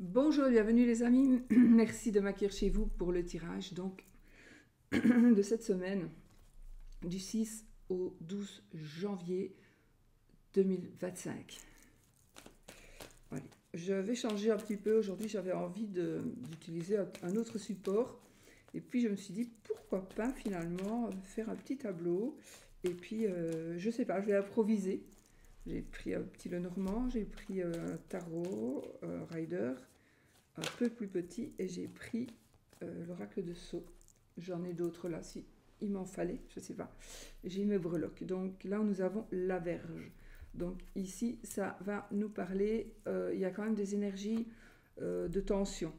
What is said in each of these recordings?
Bonjour et bienvenue les amis, merci de m'accueillir chez vous pour le tirage donc de cette semaine du 6 au 12 janvier 2025. Allez, je vais changer un petit peu, aujourd'hui j'avais envie d'utiliser un autre support et puis je me suis dit pourquoi pas finalement faire un petit tableau et puis je sais pas, je vais improviser. J'ai pris un petit Lenormand, j'ai pris un tarot, Rider, un peu plus petit et j'ai pris l'oracle de Sceaux. J'en ai d'autres là si il m'en fallait, je sais pas. J'ai mes breloques. Donc là nous avons la Verge. Donc ici ça va nous parler, il y a quand même des énergies de tension.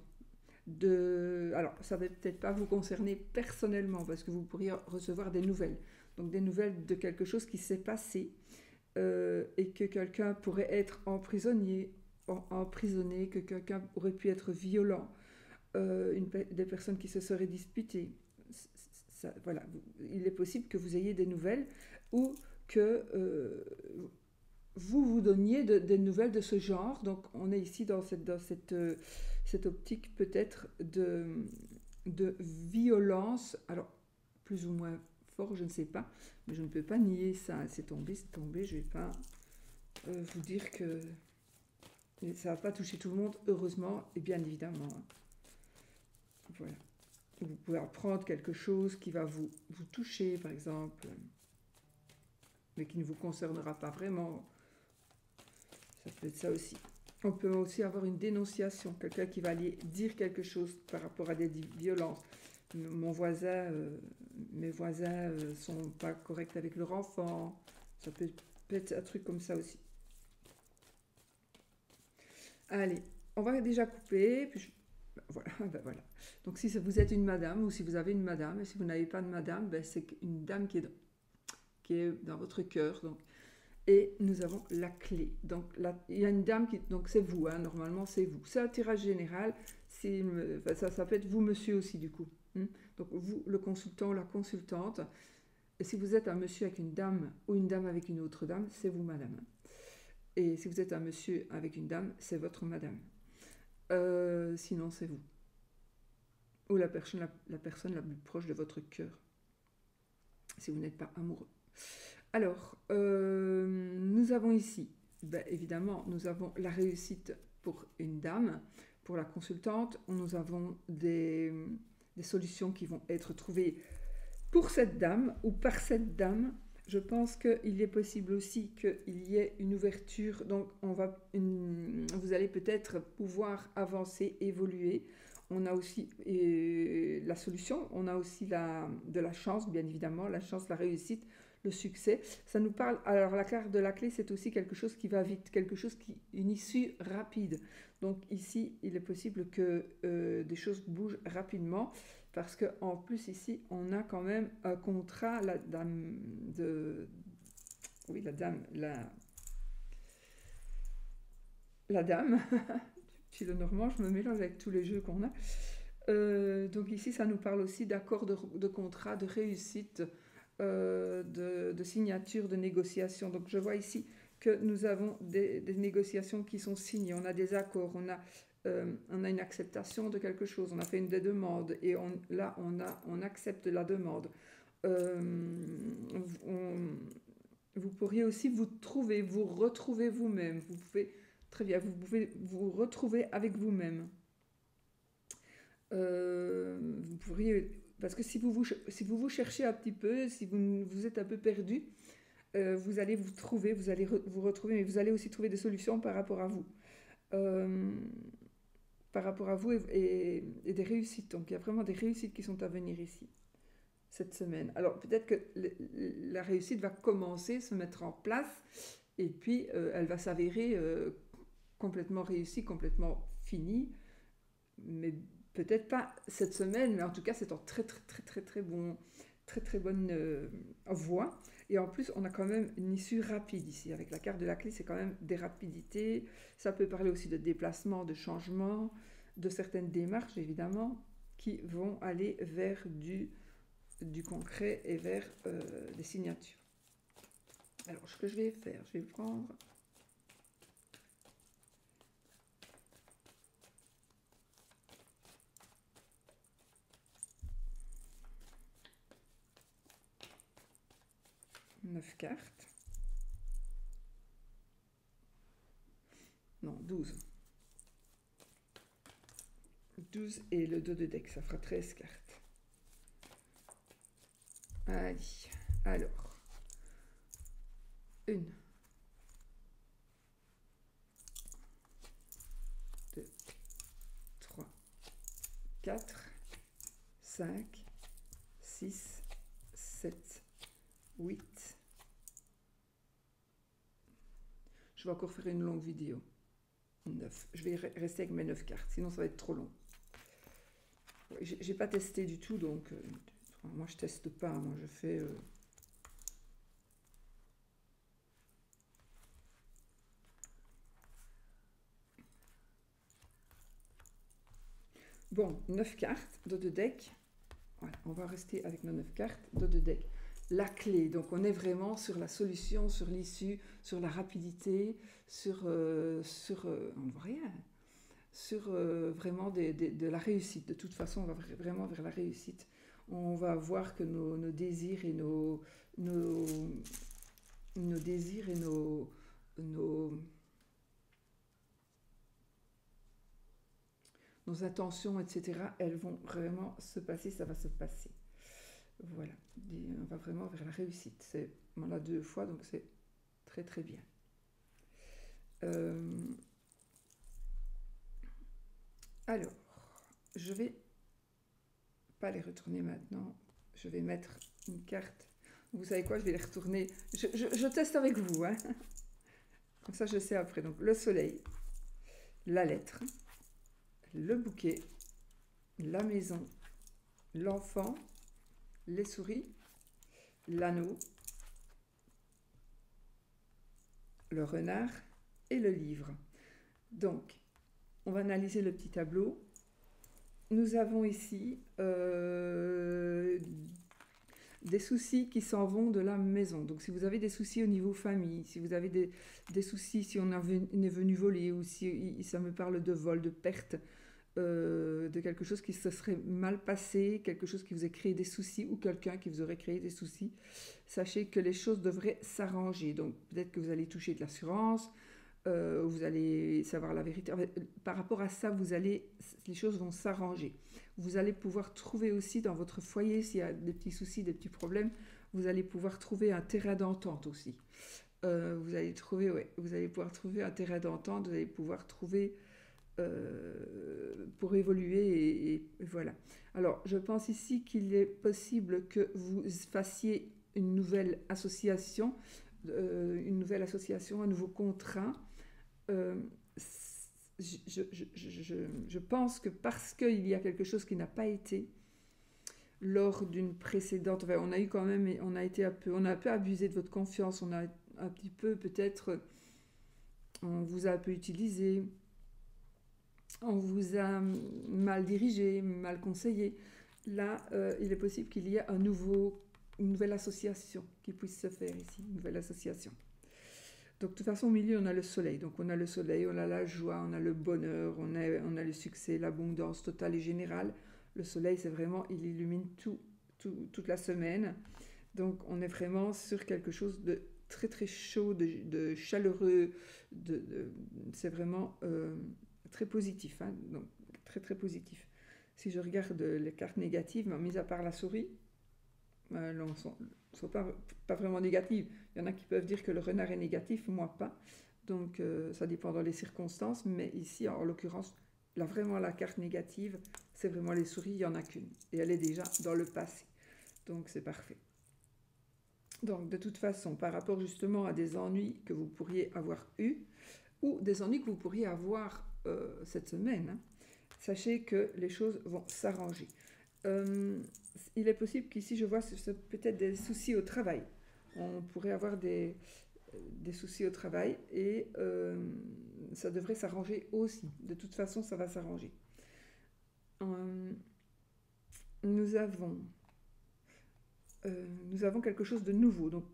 Alors ça ne va peut-être pas vous concerner personnellement parce que vous pourriez recevoir des nouvelles. Donc des nouvelles de quelque chose qui s'est passé et que quelqu'un pourrait être emprisonné, que quelqu'un aurait pu être violent, des personnes qui se seraient disputées. Voilà, il est possible que vous ayez des nouvelles ou que vous donniez des nouvelles de ce genre. Donc on est ici dans cette optique peut-être de violence, alors plus ou moins fort, je ne sais pas, mais je ne peux pas nier ça. C'est tombé, je ne vais pas vous dire que ça ne va pas toucher tout le monde, heureusement, et bien évidemment. Voilà. Vous pouvez apprendre quelque chose qui va vous toucher, par exemple, mais qui ne vous concernera pas vraiment. Ça peut être ça aussi. On peut aussi avoir une dénonciation, quelqu'un qui va aller dire quelque chose par rapport à des violences. Mon voisin, mes voisins sont pas corrects avec leur enfant. Ça peut être un truc comme ça aussi. Allez, on va déjà couper. Puis voilà, ben voilà. Donc si vous êtes une madame ou si vous avez une madame, et si vous n'avez pas de madame, ben c'est une dame qui est dans votre cœur. Donc. Et nous avons la clé. Donc là, il y a une dame qui... Donc c'est vous, hein, normalement c'est vous. C'est un tirage général. Ça peut être vous, monsieur aussi, du coup. Donc vous, le consultant ou la consultante. Et si vous êtes un monsieur avec une dame ou une dame avec une autre dame, c'est vous, madame. Et si vous êtes un monsieur avec une dame, c'est votre madame. Sinon, c'est vous. Ou la personne la plus proche de votre cœur. Si vous n'êtes pas amoureux. Alors, nous avons ici, ben, évidemment, nous avons la réussite pour une dame, pour la consultante. Nous avons des solutions qui vont être trouvées pour cette dame ou par cette dame. Je pense qu'il est possible aussi qu'il y ait une ouverture. Donc, vous allez peut-être pouvoir avancer, évoluer. On a aussi la solution, on a aussi de la chance, bien évidemment, la chance, la réussite, le succès. Ça nous parle. Alors, la carte de la clé, c'est aussi quelque chose qui va vite, une issue rapide. Donc, ici, il est possible que des choses bougent rapidement. Parce qu'en plus, ici, on a quand même un contrat, la dame de. Oui, la dame. La dame. Puis le normand, je me mélange avec tous les jeux qu'on a. Donc ici, ça nous parle aussi d'accord de contrat, de réussite, de signature, de négociation. Donc je vois ici que nous avons des négociations qui sont signées, on a des accords, on a une acceptation de quelque chose, on a fait une des demandes et là on accepte la demande. Euh, vous pourriez aussi vous retrouver vous-même. Vous pouvez très bien, vous pouvez vous retrouver avec vous-même. Vous pourriez, parce que si vous vous cherchez un petit peu, si vous êtes un peu perdu, vous allez vous trouver, vous allez vous retrouver, mais vous allez aussi trouver des solutions par rapport à vous. Euh, Par rapport à vous et des réussites. Donc il y a vraiment des réussites qui sont à venir ici, cette semaine. Alors peut-être que la réussite va commencer, se mettre en place, et puis elle va s'avérer complètement réussie, complètement finie, mais peut-être pas cette semaine, mais en tout cas c'est en très très bonne voie. Et en plus, on a quand même une issue rapide ici. Avec la carte de la clé, c'est quand même des rapidités. Ça peut parler aussi de déplacement, de changement, de certaines démarches, évidemment, qui vont aller vers du concret et vers des signatures. Alors, ce que je vais faire, je vais prendre 9 cartes. Non, 12. 12 et le dos de deck, ça fera 13 cartes. Allez, alors. 1, 2, 3, 4, 5, 6, 7, 8. Je vais encore faire une longue vidéo. 9. Je vais rester avec mes 9 cartes, sinon ça va être trop long. J'ai pas testé du tout, donc moi je teste pas, moi je fais... Bon, 9 cartes, dos de deck. Voilà, on va rester avec nos 9 cartes, dos de deck. La clé, donc on est vraiment sur la solution, sur l'issue, sur la rapidité, on ne voit rien, sur vraiment de la réussite. De toute façon, on va vraiment vers la réussite. On va voir que nos désirs et nos désirs et nos intentions, etc., elles vont vraiment se passer, ça va se passer. Voilà, on va vraiment vers la réussite. On l'a 2 fois, donc c'est très très bien. Alors, je vais pas les retourner maintenant. Je vais mettre une carte. Vous savez quoi, je vais les retourner. Je teste avec vous, hein. Comme ça, je sais après. Donc, le soleil, la lettre, le bouquet, la maison, l'enfant, les souris, l'anneau, le renard et le livre. Donc, on va analyser le petit tableau. Nous avons ici des soucis qui s'en vont de la maison. Donc, si vous avez des soucis au niveau famille, si vous avez des soucis, si on est venu voler, ou si ça me parle de vol, de perte, de quelque chose qui se serait mal passé, quelque chose qui vous a créé des soucis, ou quelqu'un qui vous aurait créé des soucis, sachez que les choses devraient s'arranger. Donc, peut-être que vous allez toucher de l'assurance, vous allez savoir la vérité. En fait, par rapport à ça, les choses vont s'arranger. Vous allez pouvoir trouver aussi dans votre foyer, s'il y a des petits soucis, des petits problèmes, vous allez pouvoir trouver un terrain d'entente aussi. Vous allez pouvoir trouver un terrain d'entente, vous allez pouvoir trouver pour évoluer et voilà. Alors, je pense ici qu'il est possible que vous fassiez une nouvelle association, un nouveau contrat. Je pense que parce qu'il y a quelque chose qui n'a pas été lors d'une précédente, enfin, on a eu quand même, on a un peu abusé de votre confiance, on a un petit peu peut-être, on vous a un peu utilisé, on vous a mal dirigé, mal conseillé. Là, il est possible qu'il y ait une nouvelle association qui puisse se faire ici, une nouvelle association. Donc, de toute façon, au milieu, on a le soleil. Donc, on a le soleil, on a la joie, on a le bonheur, on a le succès, l'abondance totale et générale. Le soleil, c'est vraiment, il illumine toute la semaine. Donc, on est vraiment sur quelque chose de très, très chaud, de chaleureux. C'est vraiment très positif. Hein, donc, très, très positif. Si je regarde les cartes négatives, mis à part la souris, elles ne sont pas vraiment négatives. Il y en a qui peuvent dire que le renard est négatif, moi pas. Donc ça dépend dans les circonstances. Mais ici, en l'occurrence, là vraiment la carte négative, c'est vraiment les souris, il n'y en a qu'une. Et elle est déjà dans le passé. Donc c'est parfait. Donc de toute façon, par rapport justement à des ennuis que vous pourriez avoir eus, ou des ennuis que vous pourriez avoir cette semaine, hein, sachez que les choses vont s'arranger. Il est possible qu'ici, je vois peut-être des soucis au travail. On pourrait avoir des soucis au travail et ça devrait s'arranger aussi. De toute façon, ça va s'arranger. Nous avons quelque chose de nouveau. Donc,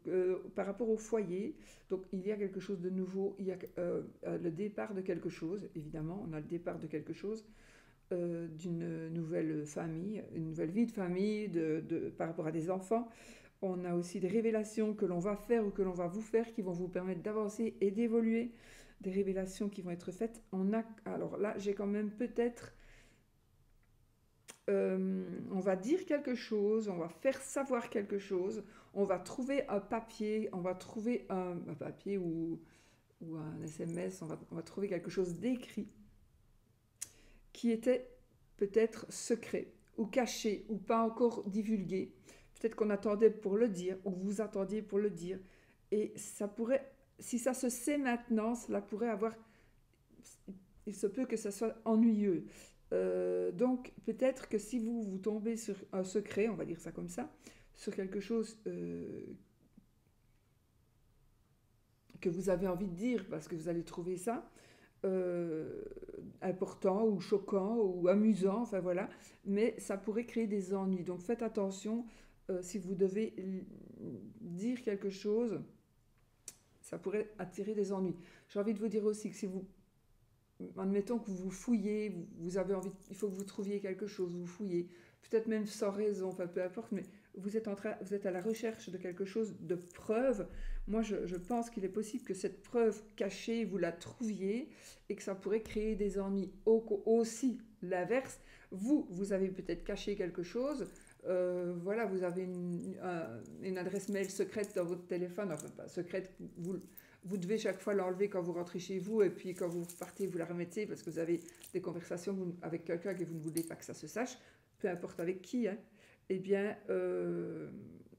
par rapport au foyer, donc, il y a quelque chose de nouveau. Il y a le départ de quelque chose, évidemment. On a le départ de quelque chose. D'une nouvelle famille, une nouvelle vie de famille par rapport à des enfants. On a aussi des révélations que l'on va faire ou que l'on va vous faire qui vont vous permettre d'avancer et d'évoluer. Des révélations qui vont être faites. Alors là, j'ai quand même peut-être... on va dire quelque chose, on va faire savoir quelque chose, on va trouver un papier, on va trouver un papier ou un SMS, on va trouver quelque chose d'écrit qui était peut-être secret ou caché ou pas encore divulgué. Peut-être qu'on attendait pour le dire ou vous attendiez pour le dire. Et ça pourrait, si ça se sait maintenant, cela pourrait avoir, il se peut que ça soit ennuyeux. Donc peut-être que si vous tombez sur un secret, on va dire ça comme ça, sur quelque chose que vous avez envie de dire parce que vous allez trouver ça important ou choquant ou amusant, enfin voilà, mais ça pourrait créer des ennuis. Donc faites attention si vous devez dire quelque chose, ça pourrait attirer des ennuis. J'ai envie de vous dire aussi que si vous, admettons que vous fouillez, vous avez envie, il faut que vous trouviez quelque chose, vous fouillez, peut-être même sans raison, enfin peu importe, mais vous êtes à la recherche de quelque chose, de preuve. Moi, je pense qu'il est possible que cette preuve cachée, vous la trouviez et que ça pourrait créer des ennuis. Aussi, l'inverse, vous avez peut-être caché quelque chose. Voilà, vous avez une adresse mail secrète dans votre téléphone, enfin pas secrète, vous devez chaque fois l'enlever quand vous rentrez chez vous et puis quand vous partez, vous la remettez parce que vous avez des conversations avec quelqu'un et que vous ne voulez pas que ça se sache, peu importe avec qui, hein. Eh bien,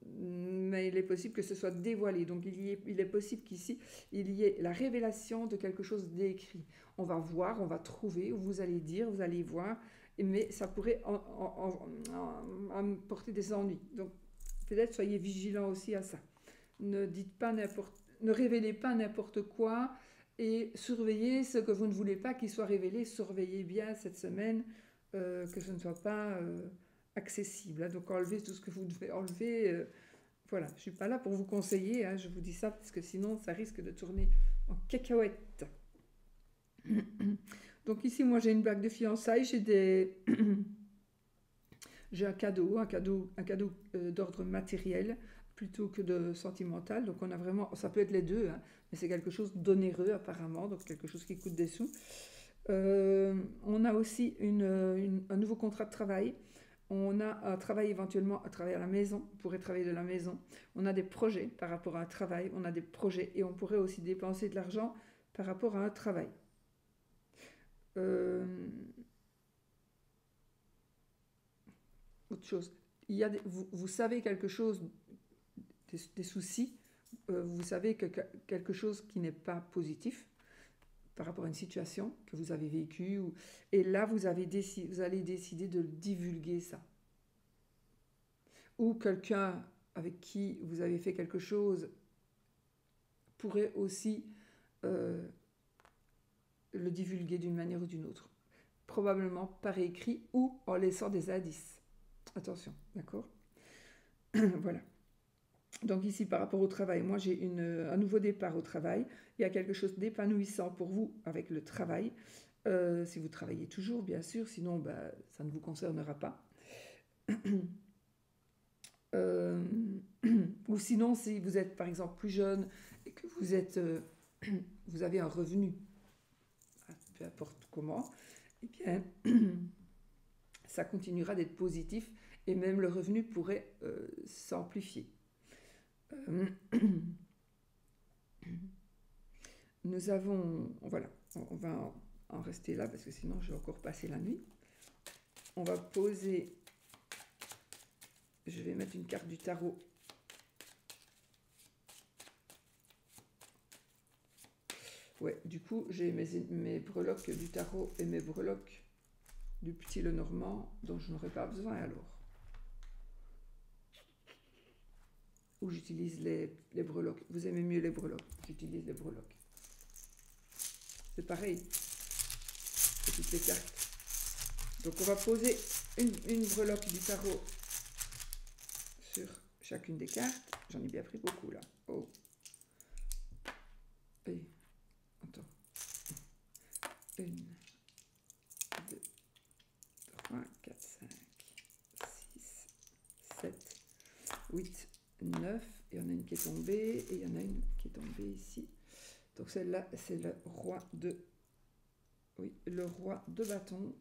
mais il est possible que ce soit dévoilé. Donc, il est possible qu'ici, il y ait la révélation de quelque chose d'écrit. On va voir, on va trouver, vous allez dire, vous allez voir, mais ça pourrait porter des ennuis. Donc, peut-être soyez vigilants aussi à ça. Ne révélez pas n'importe quoi et surveillez ce que vous ne voulez pas qu'il soit révélé. Surveillez bien cette semaine que ce ne soit pas accessible. Hein. Donc enlevez tout ce que vous devez enlever. Voilà, je ne suis pas là pour vous conseiller, hein, je vous dis ça parce que sinon ça risque de tourner en cacahuète. Donc ici, moi j'ai une bague de fiançailles, j'ai un cadeau d'ordre matériel plutôt que de sentimental. Donc on a vraiment, ça peut être les deux, hein, mais c'est quelque chose d'onéreux apparemment, donc quelque chose qui coûte des sous. On a aussi un nouveau contrat de travail. On a un travail éventuellement à travailler à la maison, on pourrait travailler de la maison. On a des projets par rapport à un travail, on a des projets et on pourrait aussi dépenser de l'argent par rapport à un travail. Autre chose, vous savez quelque chose, des soucis, vous savez quelque chose qui n'est pas positif par rapport à une situation que vous avez vécue, et là vous allez décider de divulguer ça. Ou quelqu'un avec qui vous avez fait quelque chose pourrait aussi le divulguer d'une manière ou d'une autre. Probablement par écrit ou en laissant des indices. Attention, d'accord? Voilà. Donc ici, par rapport au travail, moi j'ai un nouveau départ au travail. Il y a quelque chose d'épanouissant pour vous avec le travail. Si vous travaillez toujours, bien sûr, sinon ça ne vous concernera pas. Ou sinon, si vous êtes par exemple plus jeune et que vous avez un revenu, peu importe comment, eh bien, ça continuera d'être positif et même le revenu pourrait s'amplifier. Nous avons, voilà, on va en rester là parce que sinon je vais encore passer la nuit. On va poser, je vais mettre une carte du tarot. Ouais, du coup j'ai mes breloques du tarot et mes breloques du petit Lenormand dont je n'aurai pas besoin alors. Ou j'utilise les breloques. Vous aimez mieux les breloques, j'utilise les breloques. C'est pareil, c'est toutes les cartes. Donc on va poser une breloque du tarot sur chacune des cartes. J'en ai bien pris beaucoup là. Oh. Et, attends. 1, 2, 3, 4, 5, 6, 7, 8, 9, 9, il y en a une qui est tombée, et il y en a une qui est tombée ici. Donc celle-là, c'est le roi de... Oui, le roi de bâton.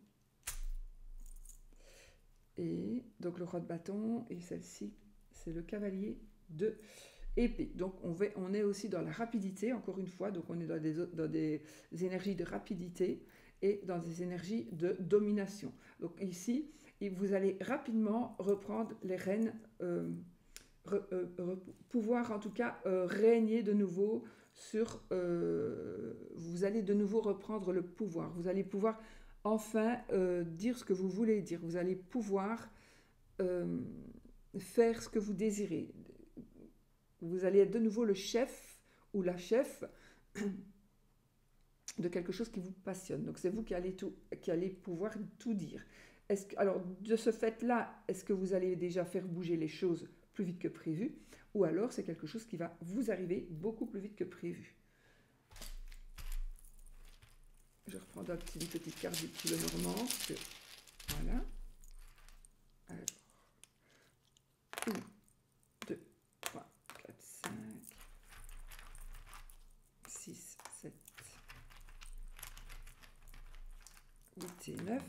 Et donc le roi de bâton, et celle-ci, c'est le cavalier de épée. Donc on est aussi dans la rapidité, encore une fois, donc on est dans des énergies de rapidité et dans des énergies de domination. Donc ici, vous allez rapidement reprendre les rênes, pouvoir en tout cas régner de nouveau sur... vous allez de nouveau reprendre le pouvoir. Vous allez pouvoir enfin dire ce que vous voulez dire. Vous allez pouvoir faire ce que vous désirez. Vous allez être de nouveau le chef ou la chef de quelque chose qui vous passionne. Donc c'est vous qui allez pouvoir tout dire. Alors de ce fait-là, est-ce que vous allez déjà faire bouger les choses plus vite que prévu, ou alors c'est quelque chose qui va vous arriver beaucoup plus vite que prévu? Je reprends une petite carte du petit Lenormand. Voilà. Alors, 1, 2, 3, 4, 5, 6, 7, 8 et 9.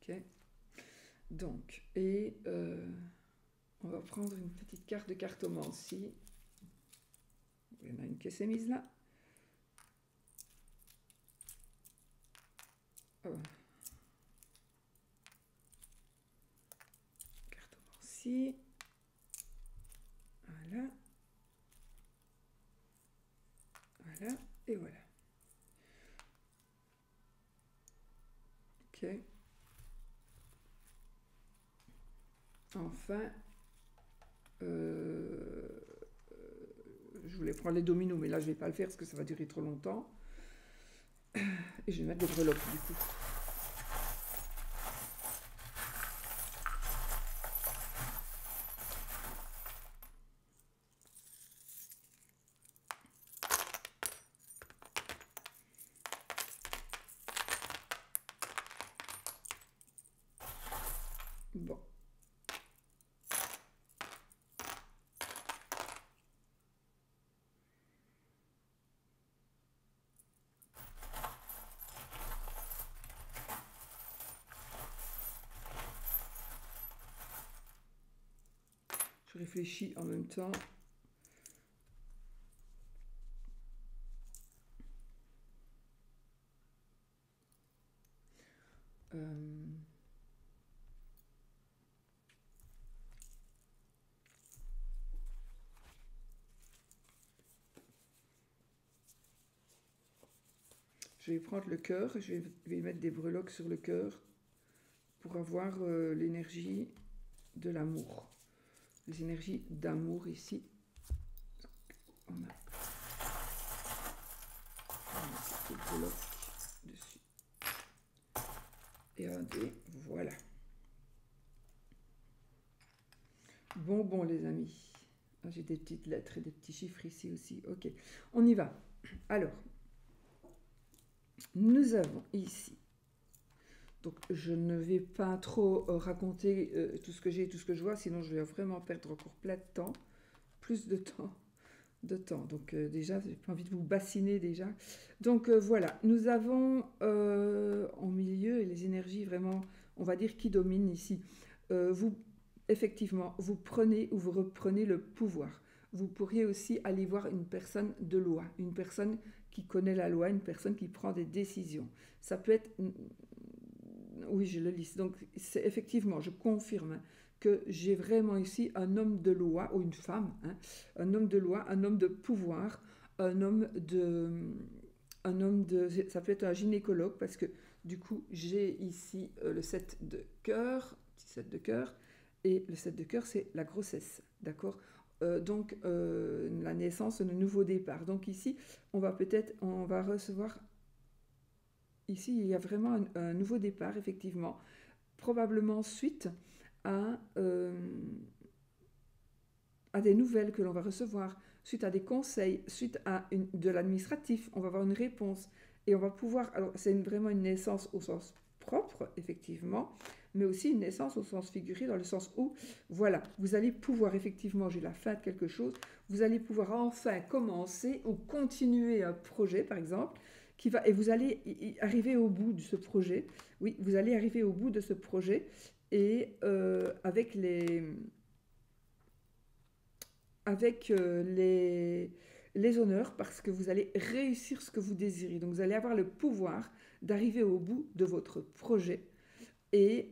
Ok. Donc, et on va prendre une petite carte de cartomancie. Il y en a une qui s'est mise là. Cartomancie. Voilà. Voilà. Et voilà. Ok. Enfin, je voulais prendre les dominos, mais là je ne vais pas le faire parce que ça va durer trop longtemps. Et je vais mettre des breloques du coup. Bon. Je réfléchis en même temps. Je vais prendre le cœur, je vais mettre des breloques sur le cœur pour avoir l'énergie de l'amour. Les énergies d'amour ici. On a des breloques dessus. Et un dé, voilà. Bon, les amis. J'ai des petites lettres et des petits chiffres ici aussi. Ok, on y va. Alors, nous avons ici, donc je ne vais pas trop raconter tout ce que j'ai et tout ce que je vois, sinon je vais vraiment perdre encore plein de temps, plus de temps. Donc déjà, j'ai pas envie de vous bassiner déjà. Donc voilà, nous avons en milieu et les énergies vraiment, on va dire, qui dominent ici. Effectivement, vous prenez ou vous reprenez le pouvoir. Vous pourriez aussi aller voir une personne de loi, une personne qui connaît la loi, une personne qui prend des décisions. Ça peut être... Oui, je le lis. Donc, c'est effectivement, je confirme que j'ai vraiment ici un homme de loi, ou une femme, hein, un homme de loi, un homme de pouvoir, un homme de... Ça peut être un gynécologue, parce que du coup, j'ai ici le 7 de cœur, petit 7 de cœur, et le 7 de cœur, c'est la grossesse, d'accord? Donc, la naissance, le nouveau départ. Donc ici, on va recevoir... Ici, il y a vraiment un nouveau départ, effectivement, probablement suite à des nouvelles que l'on va recevoir, suite à des conseils, suite à de l'administratif. On va avoir une réponse et on va pouvoir... Alors, c'est vraiment une naissance au sens propre, effectivement, mais aussi une naissance au sens figuré, dans le sens où, voilà, vous allez pouvoir, effectivement, j'ai la fin de quelque chose, vous allez pouvoir enfin commencer ou continuer un projet, par exemple, et vous allez arriver au bout de ce projet. Oui, vous allez arriver au bout de ce projet et avec les honneurs parce que vous allez réussir ce que vous désirez. Donc vous allez avoir le pouvoir d'arriver au bout de votre projet et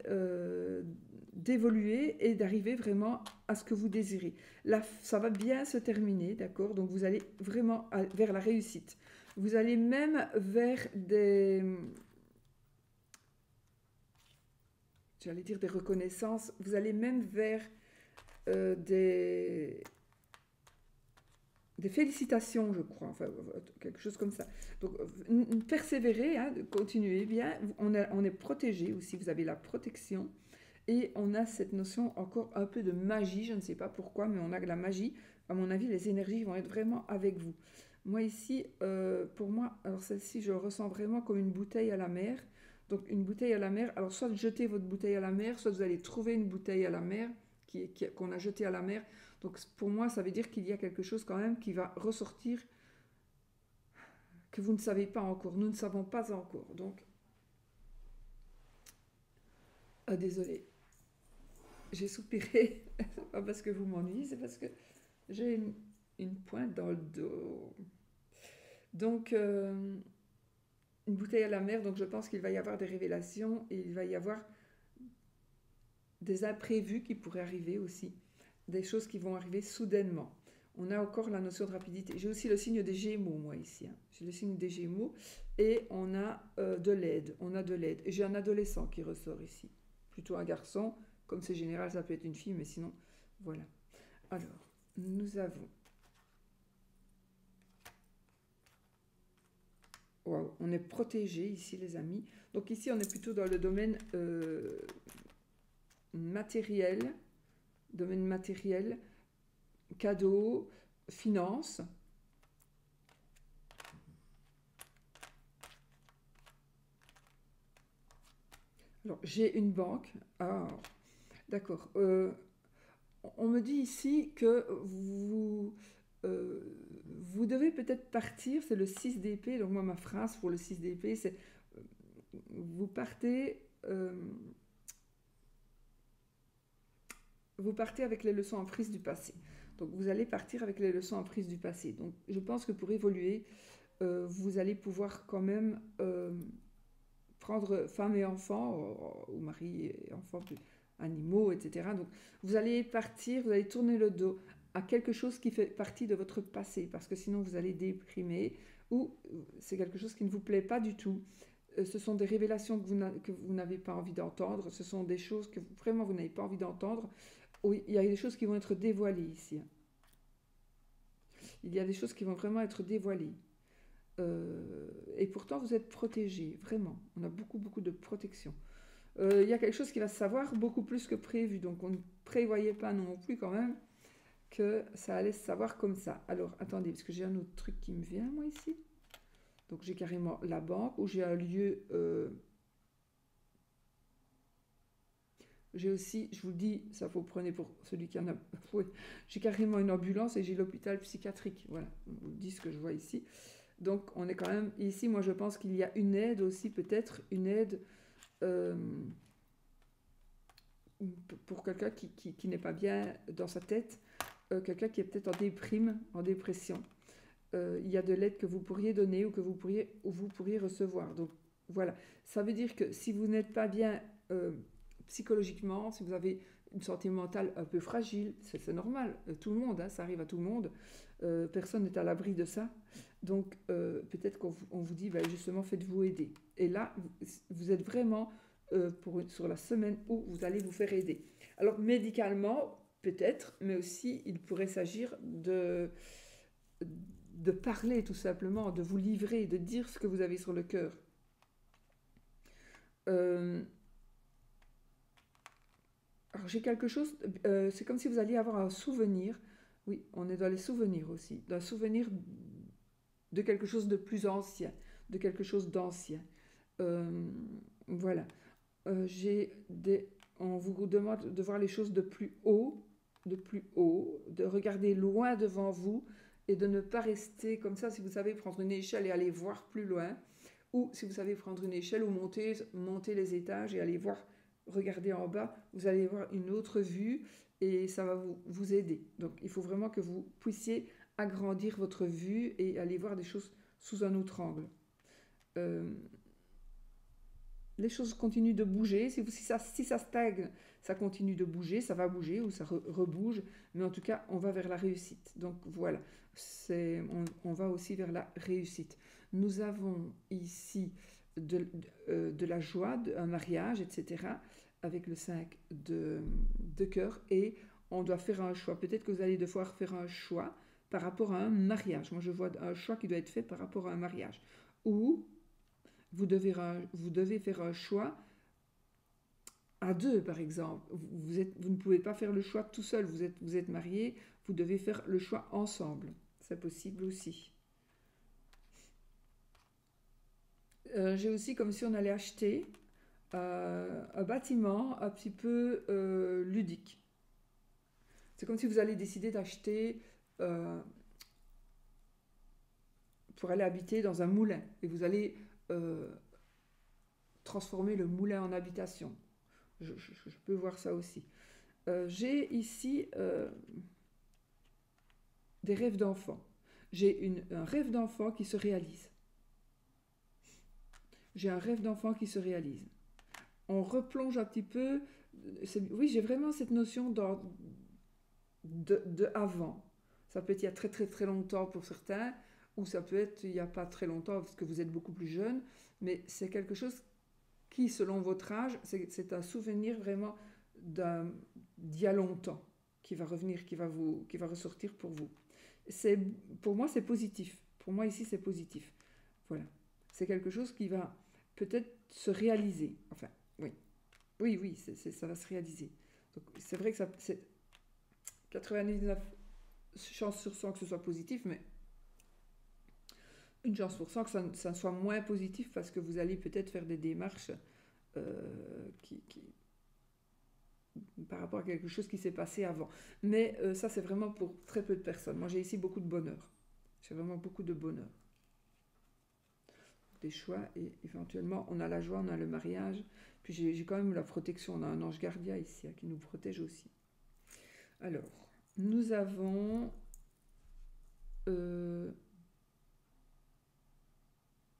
d'évoluer et d'arriver vraiment à ce que vous désirez. Là, ça va bien se terminer, d'accord? Donc vous allez vraiment vers la réussite. Vous allez même vers j'allais dire des reconnaissances, vous allez même vers des félicitations, je crois, enfin, quelque chose comme ça. Donc, persévérez, hein, continuez bien. On est protégé aussi, vous avez la protection. Et on a cette notion encore un peu de magie, je ne sais pas pourquoi, mais on a de la magie. À mon avis, les énergies vont être vraiment avec vous. Moi ici, pour moi, alors celle-ci, je le ressens vraiment comme une bouteille à la mer. Donc une bouteille à la mer, alors soit jetez votre bouteille à la mer, soit vous allez trouver une bouteille à la mer qu'on a jetée à la mer. Donc pour moi, ça veut dire qu'il y a quelque chose quand même qui va ressortir que vous ne savez pas encore. Nous ne savons pas encore. Donc, désolé, j'ai soupiré. C'est pas parce que vous m'ennuyez, c'est parce que j'ai une pointe dans le dos. Donc, une bouteille à la mer, donc je pense qu'il va y avoir des révélations et il va y avoir des imprévus qui pourraient arriver aussi, des choses qui vont arriver soudainement. On a encore la notion de rapidité. J'ai aussi le signe des Gémeaux, moi, ici. Hein. J'ai le signe des Gémeaux et on a de l'aide. On a de l'aide. Et j'ai un adolescent qui ressort ici. Plutôt un garçon. Comme c'est général, ça peut être une fille, mais sinon, voilà. Alors, nous avons... Wow, on est protégé ici, les amis. Donc ici, on est plutôt dans le domaine matériel, cadeaux, finances. Alors, j'ai une banque. Ah, d'accord. On me dit ici que vous devez peut-être partir, c'est le 6 d'épée. Donc moi, ma phrase pour le 6 d'épée, c'est vous partez... vous partez avec les leçons apprises du passé. Donc vous allez partir avec les leçons apprises du passé. Donc je pense que pour évoluer, vous allez pouvoir quand même prendre femme et enfant, ou mari et enfant, animaux, etc. Donc vous allez partir, vous allez tourner le dos à quelque chose qui fait partie de votre passé, parce que sinon vous allez déprimer, ou c'est quelque chose qui ne vous plaît pas du tout. Ce sont des révélations que vous n'avez pas envie d'entendre, ce sont des choses que vraiment vous n'avez pas envie d'entendre. Oui, il y a des choses qui vont être dévoilées ici. Il y a des choses qui vont vraiment être dévoilées. Et pourtant, vous êtes protégé, vraiment. On a beaucoup, beaucoup de protection. Il y a quelque chose qui va se savoir beaucoup plus que prévu. Donc, on ne prévoyait pas non plus quand même que ça allait se savoir comme ça. Alors, attendez, parce que j'ai un autre truc qui me vient, moi, ici. Donc, j'ai carrément la banque où j'ai un lieu... J'ai aussi, je vous le dis, ça vous prenez pour celui qui en a... Oui, j'ai carrément une ambulance et j'ai l'hôpital psychiatrique. Voilà, je vous dis ce que je vois ici. Donc on est quand même... Ici, moi je pense qu'il y a une aide aussi, peut-être une aide pour quelqu'un qui n'est pas bien dans sa tête, quelqu'un qui est peut-être en déprime, en dépression. Il y a de l'aide que vous pourriez donner ou que vous pourriez recevoir. Donc voilà, ça veut dire que si vous n'êtes pas bien... psychologiquement, si vous avez une santé mentale un peu fragile, c'est normal, tout le monde, hein, ça arrive à tout le monde, personne n'est à l'abri de ça, donc peut-être qu'on vous dit, ben, justement, faites-vous aider. Et là, vous êtes vraiment sur la semaine où vous allez vous faire aider. Alors, médicalement, peut-être, mais aussi, il pourrait s'agir de parler tout simplement, de vous livrer, de dire ce que vous avez sur le cœur. Alors j'ai quelque chose, c'est comme si vous alliez avoir un souvenir, oui, on est dans les souvenirs aussi, d'un souvenir de quelque chose de plus ancien, de quelque chose d'ancien. Euh, voilà. On vous demande de voir les choses de plus haut, de regarder loin devant vous et de ne pas rester comme ça. Si vous savez prendre une échelle et aller voir plus loin, ou si vous savez prendre une échelle ou monter les étages et aller voir, regarder en bas, vous allez voir une autre vue et ça va vous aider. Donc il faut vraiment que vous puissiez agrandir votre vue et aller voir des choses sous un autre angle. Euh, les choses continuent de bouger. Si ça stagne, ça continue de bouger, ça va bouger ou ça rebouge, mais en tout cas, on va vers la réussite. Donc voilà, on va aussi vers la réussite. Nous avons ici de la joie, un mariage, etc., avec le 5 de cœur, et on doit faire un choix. Peut-être que vous allez devoir faire un choix par rapport à un mariage. Moi, je vois un choix qui doit être fait par rapport à un mariage. Ou vous devez faire un choix à deux, par exemple. Vous ne pouvez pas faire le choix tout seul. Vous êtes marié, vous devez faire le choix ensemble. C'est possible aussi. J'ai aussi comme si on allait acheter un bâtiment un petit peu ludique. C'est comme si vous allez décider d'acheter pour aller habiter dans un moulin. Et vous allez euh, transformer le moulin en habitation. Je peux voir ça aussi. J'ai ici des rêves d'enfant. J'ai un rêve d'enfant qui se réalise. J'ai un rêve d'enfant qui se réalise. On replonge un petit peu. Oui, j'ai vraiment cette notion de avant. Ça peut être il y a très très très longtemps pour certains, ou ça peut être il n'y a pas très longtemps parce que vous êtes beaucoup plus jeune, mais c'est quelque chose qui, selon votre âge, c'est un souvenir vraiment d'il y a longtemps qui va revenir, qui va ressortir pour vous. Pour moi, c'est positif. Pour moi, ici, c'est positif. Voilà. C'est quelque chose qui va peut-être se réaliser. Enfin, oui. Oui, oui, ça va se réaliser. Donc, c'est vrai que c'est 99 chances sur 100 que ce soit positif, mais une chance pour 100 que ça soit moins positif parce que vous allez peut-être faire des démarches qui, par rapport à quelque chose qui s'est passé avant. Mais ça, c'est vraiment pour très peu de personnes. Moi, j'ai ici beaucoup de bonheur. J'ai vraiment beaucoup de bonheur. Des choix et éventuellement, on a la joie, on a le mariage. Puis j'ai quand même la protection. On a un ange gardien ici qui nous protège aussi. Alors, nous avons...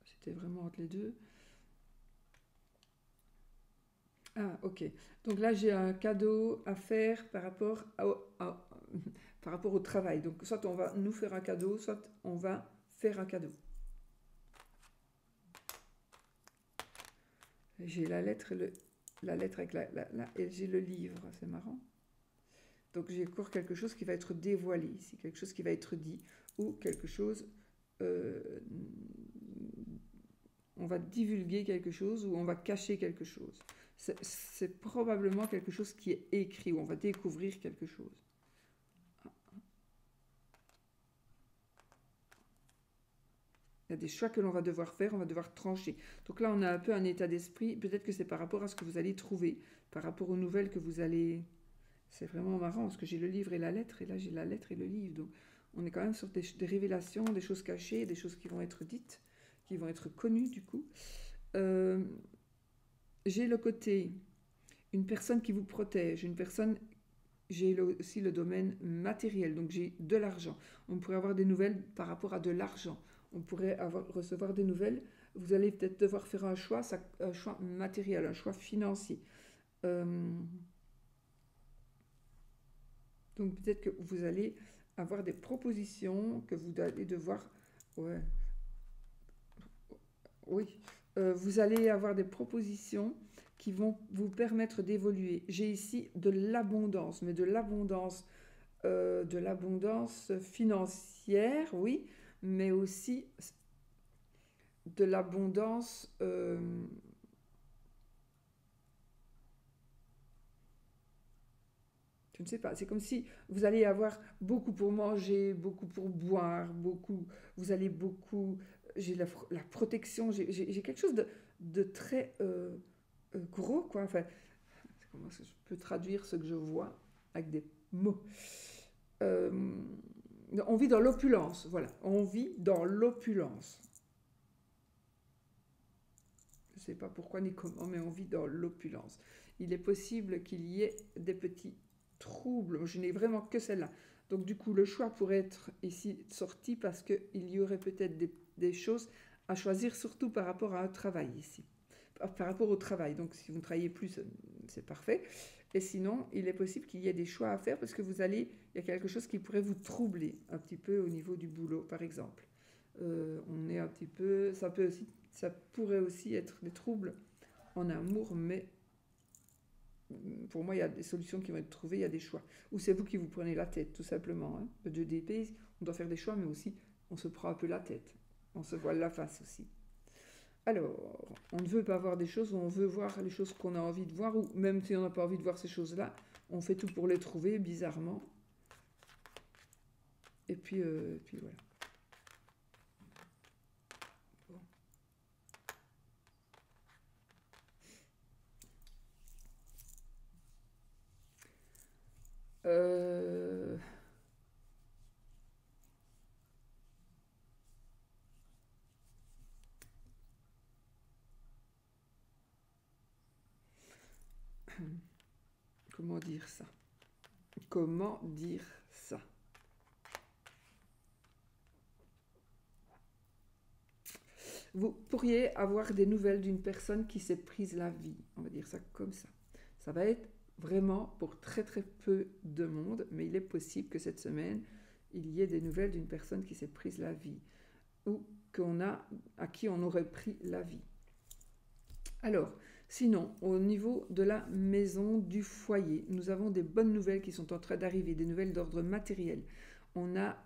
C'était vraiment entre les deux. Ah, ok. Donc là, j'ai un cadeau à faire par rapport au travail. Donc, soit on va nous faire un cadeau, soit on va faire un cadeau. J'ai la lettre, la lettre avec et j'ai le livre, c'est marrant. Donc, j'ai encore quelque chose qui va être dévoilé ici, quelque chose qui va être dit, ou quelque chose... on va divulguer quelque chose, ou on va cacher quelque chose. C'est probablement quelque chose qui est écrit, où on va découvrir quelque chose. Il y a des choix que l'on va devoir faire, on va devoir trancher. Donc là, on a un peu un état d'esprit. Peut-être que c'est par rapport à ce que vous allez trouver, par rapport aux nouvelles que vous allez... C'est vraiment marrant, parce que j'ai le livre et la lettre, et là j'ai la lettre et le livre. Donc on est quand même sur des révélations, des choses cachées, des choses qui vont être dites, qui vont être connues du coup. J'ai le côté, une personne qui vous protège, une personne... J'ai aussi le domaine matériel, donc j'ai de l'argent. On pourrait avoir des nouvelles par rapport à de l'argent. On pourrait recevoir des nouvelles. Vous allez peut-être devoir faire un choix matériel, un choix financier. Donc peut-être que vous allez avoir des propositions que vous allez devoir... Ouais. Oui. Vous allez avoir des propositions qui vont vous permettre d'évoluer. J'ai ici de l'abondance, mais de l'abondance financière, oui, mais aussi de l'abondance je ne sais pas, c'est comme si vous allez avoir beaucoup pour manger, beaucoup pour boire, beaucoup, vous allez beaucoup j'ai la protection, j'ai quelque chose de très gros, quoi. Enfin, comment est-ce que je peux traduire ce que je vois avec des mots? Euh, on vit dans l'opulence, voilà. On vit dans l'opulence. Je ne sais pas pourquoi ni comment, mais on vit dans l'opulence. Il est possible qu'il y ait des petits troubles. Je n'ai vraiment que celle-là. Donc du coup, le choix pourrait être ici sorti parce qu'il y aurait peut-être des choses à choisir, surtout par rapport à un travail ici. Par rapport au travail. Donc si vous ne travaillez plus, c'est parfait. Et sinon, il est possible qu'il y ait des choix à faire parce que il y a quelque chose qui pourrait vous troubler un petit peu au niveau du boulot, par exemple. On est un petit peu, ça pourrait aussi être des troubles en amour, mais pour moi, il y a des solutions qui vont être trouvées, il y a des choix. Ou c'est vous qui vous prenez la tête, tout simplement. Hein. Le 2 d'épée, on doit faire des choix, mais aussi on se prend un peu la tête. On se voile la face aussi. Alors, on ne veut pas voir des choses, on veut voir les choses qu'on a envie de voir, ou même si on n'a pas envie de voir ces choses-là, on fait tout pour les trouver, bizarrement. Et puis voilà. Bon. Euh... Comment dire ça? Comment dire ça? Vous pourriez avoir des nouvelles d'une personne qui s'est prise la vie. On va dire ça comme ça. Ça va être vraiment pour très très peu de monde, mais il est possible que cette semaine, il y ait des nouvelles d'une personne qui s'est prise la vie ou à qui on aurait pris la vie. Alors, sinon, au niveau de la maison, du foyer, nous avons des bonnes nouvelles qui sont en train d'arriver, des nouvelles d'ordre matériel. On a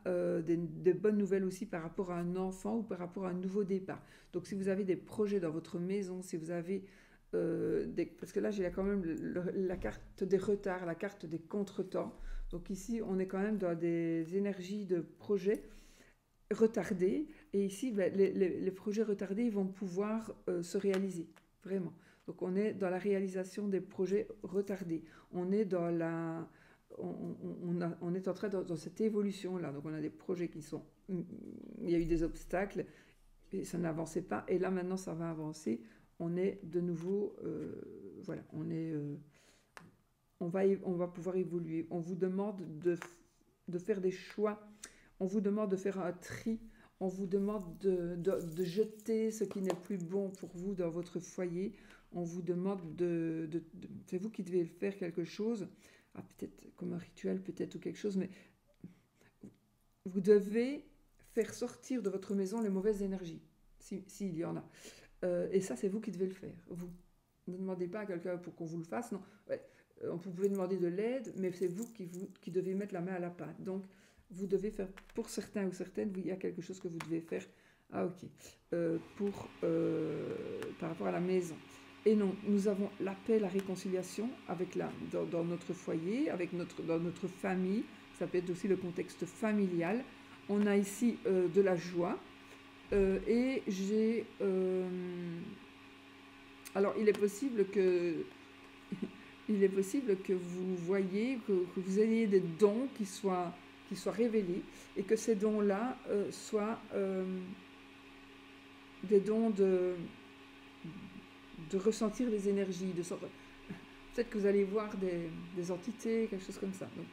des bonnes nouvelles aussi par rapport à un enfant ou par rapport à un nouveau départ. Donc si vous avez des projets dans votre maison, si vous avez parce que là j'ai quand même la carte des retards, la carte des contretemps. Donc ici on est quand même dans des énergies de projets retardés. Et ici ben, les projets retardés ils vont pouvoir se réaliser, vraiment. Donc on est dans la réalisation des projets retardés. On est dans la on est en train dans cette évolution-là. Donc on a des projets qui sont... Il y a eu des obstacles, et ça n'avançait pas. Et là maintenant ça va avancer. On est de nouveau... voilà, on va pouvoir évoluer. On vous demande de faire des choix. On vous demande de faire un tri. On vous demande de jeter ce qui n'est plus bon pour vous dans votre foyer. On vous demande c'est vous qui devez faire quelque chose. Ah, peut-être comme un rituel, peut-être ou quelque chose, mais vous devez faire sortir de votre maison les mauvaises énergies, s'il y en a. Et ça, c'est vous qui devez le faire. Vous ne demandez pas à quelqu'un pour qu'on vous le fasse, non. Ouais, vous pouvez demander de l'aide, mais c'est vous qui devez mettre la main à la pâte. Donc, vous devez faire, pour certains ou certaines, il y a quelque chose que vous devez faire. Ah, ok. Par rapport à la maison. Et non, nous avons la paix, la réconciliation dans notre foyer, dans notre famille. Ça peut être aussi le contexte familial. On a ici de la joie. Et j'ai... alors, il est possible que vous voyez, que vous ayez des dons qui soient révélés et que ces dons-là soient des dons de ressentir les énergies, peut-être que vous allez voir des entités, quelque chose comme ça. Donc,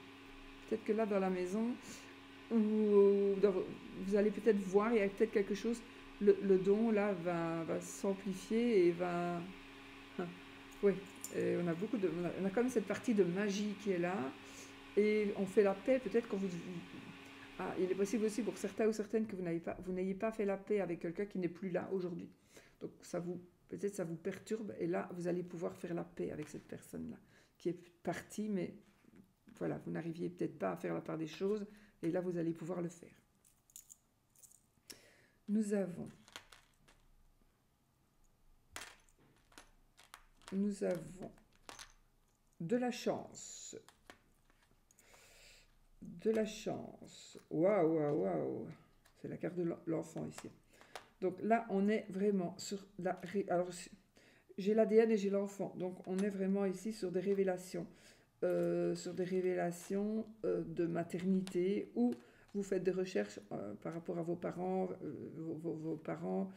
peut-être que là, dans la maison, vous allez peut-être voir, il y a peut-être quelque chose, le don là va s'amplifier et va... Oui, on a quand même cette partie de magie qui est là, et on fait la paix, peut-être quand vous... Ah, il est possible aussi pour certains ou certaines que vous n'ayez pas fait la paix avec quelqu'un qui n'est plus là aujourd'hui. Donc peut-être ça vous perturbe, et là, vous allez pouvoir faire la paix avec cette personne-là, qui est partie, mais voilà, vous n'arriviez peut-être pas à faire la part des choses, et là, vous allez pouvoir le faire. Nous avons de la chance. De la chance. Waouh, waouh, waouh. C'est la carte de l'enfant ici. Donc là, on est vraiment sur la... Alors, j'ai l'ADN et j'ai l'enfant. Donc, on est vraiment ici sur des révélations. De maternité où vous faites des recherches par rapport à vos parents, vos parents.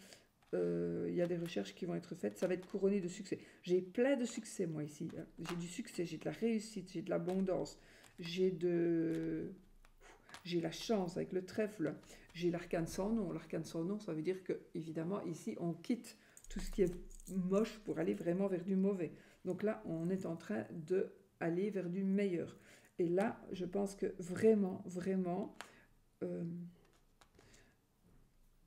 Il y a des recherches qui vont être faites. Ça va être couronné de succès. J'ai plein de succès, moi, ici. J'ai du succès, j'ai de la réussite, j'ai de l'abondance, j'ai la chance avec le trèfle, j'ai l'arcane sans nom. L'arcane sans nom, ça veut dire que, évidemment, ici, on quitte tout ce qui est moche pour aller vraiment vers du mauvais. Donc là, on est en train de aller vers du meilleur. Et là, je pense que vraiment, vraiment,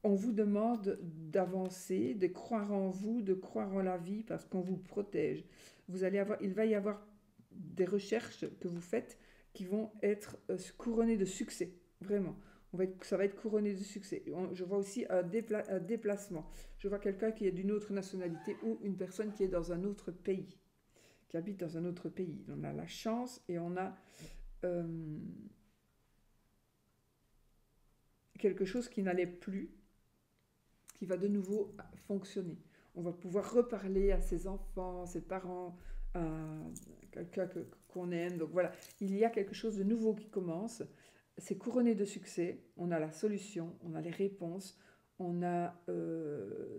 on vous demande d'avancer, de croire en vous, de croire en la vie, parce qu'on vous protège. Il va y avoir des recherches que vous faites qui vont être couronnées de succès, vraiment. Ça va être couronné de succès. Je vois aussi un déplacement. Je vois quelqu'un qui est d'une autre nationalité ou une personne qui est dans un autre pays, qui habite dans un autre pays. On a la chance et on a quelque chose qui n'allait plus, qui va de nouveau fonctionner. On va pouvoir reparler à ses enfants, ses parents, à quelqu'un qu'on aime. Donc voilà, il y a quelque chose de nouveau qui commence. C'est couronné de succès. On a la solution, on a les réponses, on a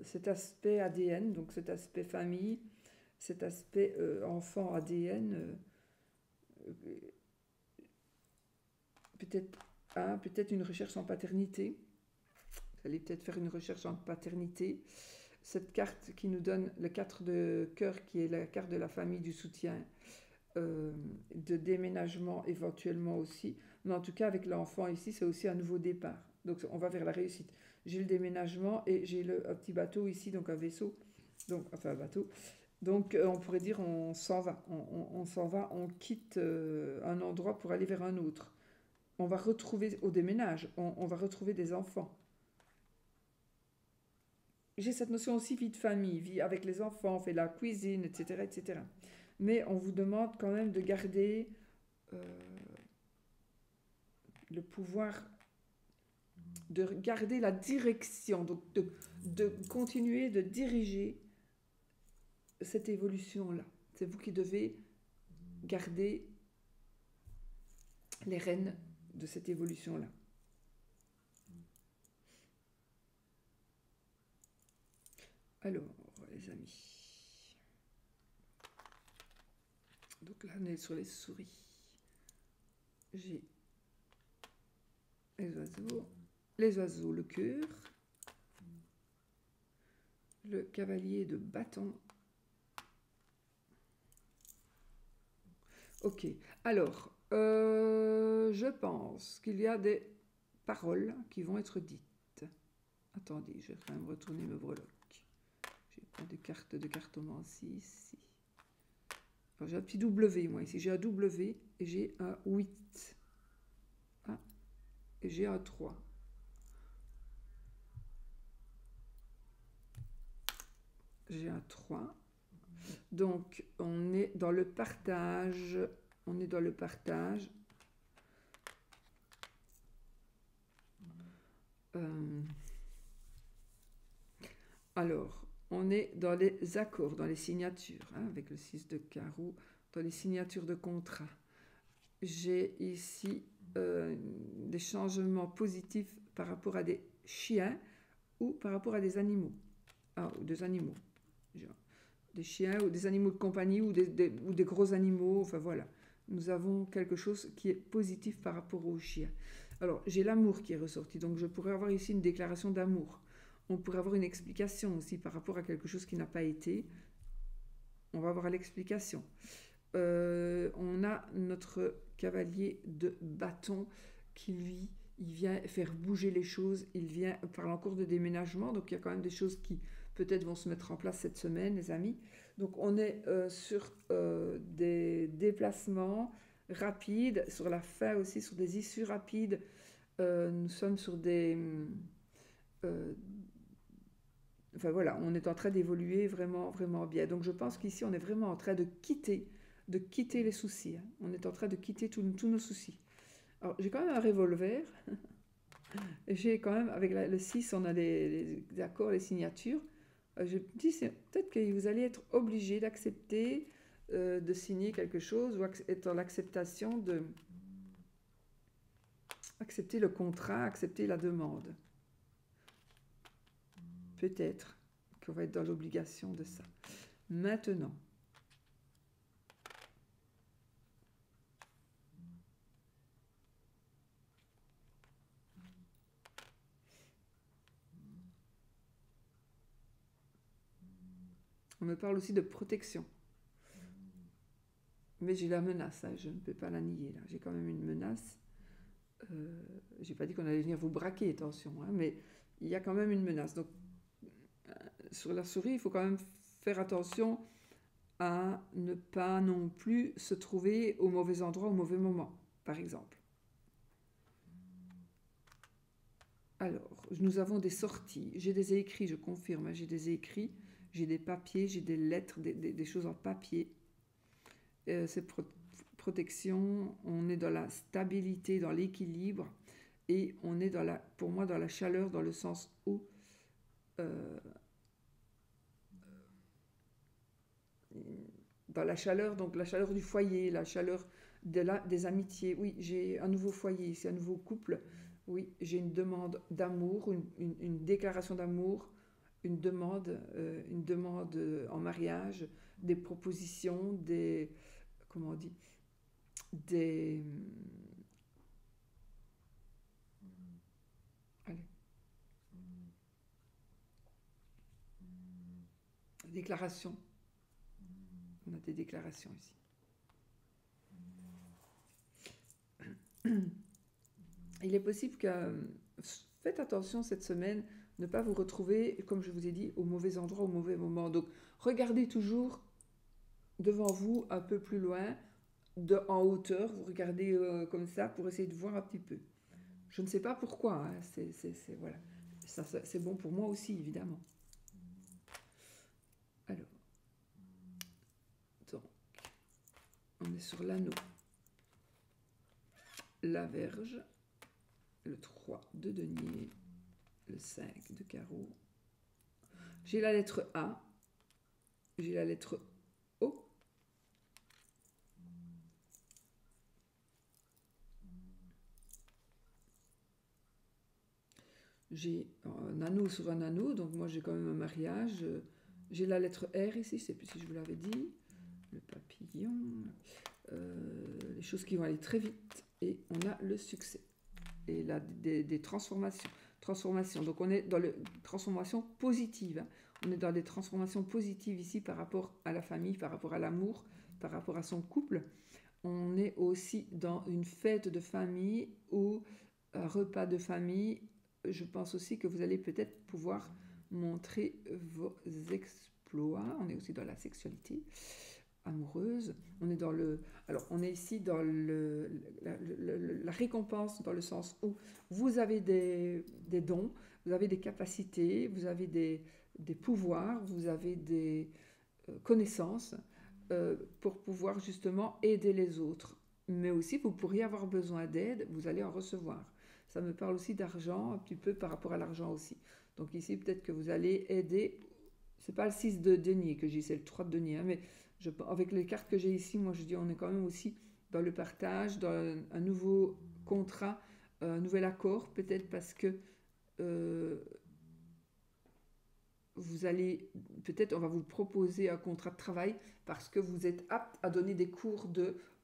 cet aspect ADN, donc cet aspect famille, cet aspect enfant ADN. Peut-être une recherche en paternité. Vous allez peut-être faire une recherche en paternité. Cette carte qui nous donne le 4 de cœur, qui est la carte de la famille, du soutien, de déménagement éventuellement aussi. Mais en tout cas, avec l'enfant ici, c'est aussi un nouveau départ. Donc, on va vers la réussite. J'ai le déménagement et j'ai un petit bateau ici, donc un vaisseau. Donc, enfin, un bateau. Donc, on pourrait dire on s'en va. On s'en va, on quitte un endroit pour aller vers un autre. On va retrouver, au déménage, on va retrouver des enfants. J'ai cette notion aussi vie de famille, vie avec les enfants, on fait la cuisine, etc., etc. Mais on vous demande quand même de garder le pouvoir, de garder la direction, donc de continuer de diriger cette évolution-là. C'est vous qui devez garder les rênes de cette évolution-là. Alors, les amis. Donc là, on est sur les souris. J'ai les oiseaux, le cœur, le cavalier de bâton. Ok, alors, je pense qu'il y a des paroles qui vont être dites. Attendez, je vais quand même retourner me breloques. J'ai pas de carte de cartomancie ici. Enfin, j'ai un petit W, moi, ici. J'ai un W et j'ai un 8. Ah, et j'ai un 3. J'ai un 3. Donc, on est dans le partage. On est dans le partage. Alors, on est dans les accords, dans les signatures, hein, avec le 6 de carreau, dans les signatures de contrat. J'ai ici des changements positifs par rapport à des chiens ou par rapport à des animaux. Ah, ou des animaux. Genre, des chiens ou des animaux de compagnie ou des gros animaux. Enfin voilà, nous avons quelque chose qui est positif par rapport aux chiens. Alors, j'ai l'amour qui est ressorti, donc je pourrais avoir ici une déclaration d'amour. On pourrait avoir une explication aussi par rapport à quelque chose qui n'a pas été. On va avoir l'explication. On a notre cavalier de bâton qui, lui, il vient faire bouger les choses. Il vient parler en cours de déménagement. Donc, il y a quand même des choses qui, peut-être, vont se mettre en place cette semaine, les amis. Donc, on est sur des déplacements rapides, sur la fin aussi, sur des issues rapides. Nous sommes sur des... enfin voilà, on est en train d'évoluer vraiment, vraiment bien. Donc je pense qu'ici, on est vraiment en train de quitter les soucis. Hein. On est en train de quitter tous nos soucis. Alors, j'ai quand même un revolver. J'ai quand même, avec le 6, on a les accords, les signatures. Je me dis, peut-être que vous allez être obligé d'accepter de signer quelque chose ou être dans l'acceptation de accepter le contrat, accepter la demande. Peut-être qu'on va être dans l'obligation de ça. Maintenant, on me parle aussi de protection. Mais j'ai la menace, hein, je ne peux pas la nier. Là. J'ai quand même une menace. J'ai pas dit qu'on allait venir vous braquer, attention, hein, mais il y a quand même une menace. Donc, sur la souris, il faut quand même faire attention à ne pas non plus se trouver au mauvais endroit au mauvais moment, par exemple. Alors, nous avons des sorties. J'ai des écrits, je confirme, hein, j'ai des écrits, j'ai des papiers, j'ai des lettres, des choses en papier. C'est protection, on est dans la stabilité, dans l'équilibre, et on est pour moi dans la chaleur, dans le sens où dans la chaleur, donc la chaleur du foyer, la chaleur des amitiés. Oui, j'ai un nouveau foyer, c'est un nouveau couple. Oui, j'ai une demande d'amour, une déclaration d'amour, une demande en mariage, des propositions, comment on dit, des, allez, déclarations. On a des déclarations ici. Il est possible que faites attention cette semaine, ne pas vous retrouver, comme je vous ai dit, au mauvais endroit, au mauvais moment. Donc, regardez toujours devant vous, un peu plus loin, en hauteur, vous regardez comme ça pour essayer de voir un petit peu. Je ne sais pas pourquoi, hein, voilà. Ça, c'est bon pour moi aussi, évidemment. Alors, donc, on est sur l'anneau, la verge, le 3 de denier, le 5 de carreau. J'ai la lettre A, j'ai la lettre O, j'ai un anneau sur un anneau, donc moi j'ai quand même un mariage. J'ai la lettre R ici, je ne sais plus si je vous l'avais dit, le papillon, les choses qui vont aller très vite, et on a le succès. Et là, des transformations. Donc on est dans les transformations positives. Hein. On est dans des transformations positives ici par rapport à la famille, par rapport à l'amour, par rapport à son couple. On est aussi dans une fête de famille ou un repas de famille. Je pense aussi que vous allez peut-être pouvoir montrer vos exploits. On est aussi dans la sexualité amoureuse. On est on est ici dans la récompense, dans le sens où vous avez des dons, vous avez des capacités, vous avez des pouvoirs, vous avez des connaissances pour pouvoir justement aider les autres. Mais aussi, vous pourriez avoir besoin d'aide, vous allez en recevoir. Ça me parle aussi d'argent, un petit peu par rapport à l'argent aussi. Donc ici, peut-être que vous allez aider. C'est pas le 6 de denier que j'ai, c'est le 3 de denier. Hein, mais avec les cartes que j'ai ici, moi je dis on est quand même aussi dans le partage, dans un nouveau contrat, un nouvel accord, peut-être parce que vous allez, peut-être on va vous proposer un contrat de travail parce que vous êtes apte à donner des cours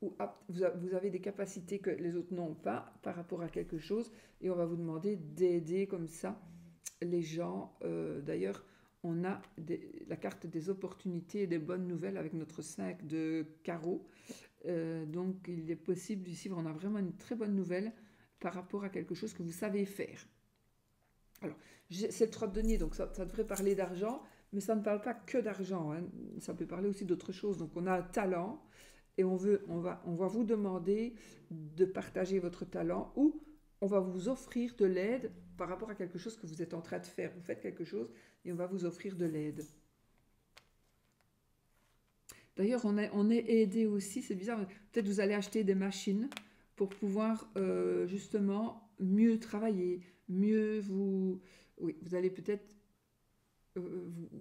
ou vous avez des capacités que les autres n'ont pas par rapport à quelque chose, et on va vous demander d'aider comme ça les gens. D'ailleurs, on a la carte des opportunités et des bonnes nouvelles avec notre 5 de carreau. Donc il est possible ici, on a vraiment une très bonne nouvelle par rapport à quelque chose que vous savez faire. Alors, c'est le 3 de denier, donc ça devrait parler d'argent, mais ça ne parle pas que d'argent, hein. Ça peut parler aussi d'autres choses. Donc on a un talent, et on va vous demander de partager votre talent, ou on va vous offrir de l'aide par rapport à quelque chose que vous êtes en train de faire. Vous faites quelque chose et on va vous offrir de l'aide. D'ailleurs, on est aidé aussi, c'est bizarre, peut-être vous allez acheter des machines pour pouvoir justement mieux travailler, mieux vous... Oui, vous allez peut-être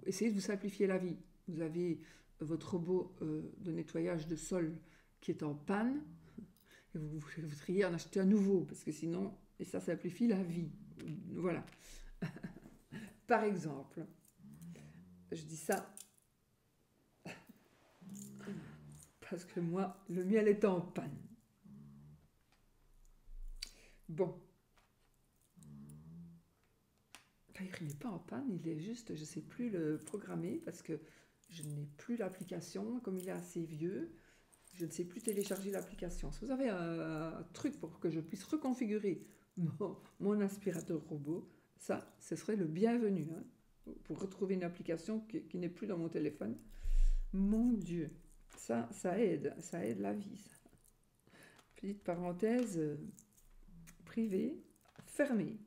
essayer de vous simplifier la vie. Vous avez votre robot de nettoyage de sol qui est en panne, et vous voudriez en acheter un nouveau, parce que sinon, et ça simplifie la vie. Voilà. Par exemple, je dis ça parce que moi, le miel est en panne. Bon. Enfin, il n'est pas en panne, il est juste, je ne sais plus le programmer parce que je n'ai plus l'application. Comme il est assez vieux, je ne sais plus télécharger l'application. Si vous avez un truc pour que je puisse reconfigurer mon aspirateur robot, ça, ce serait le bienvenu, hein, pour retrouver une application qui n'est plus dans mon téléphone. Mon Dieu, ça aide la vie. Ça. Petite parenthèse privée, fermée.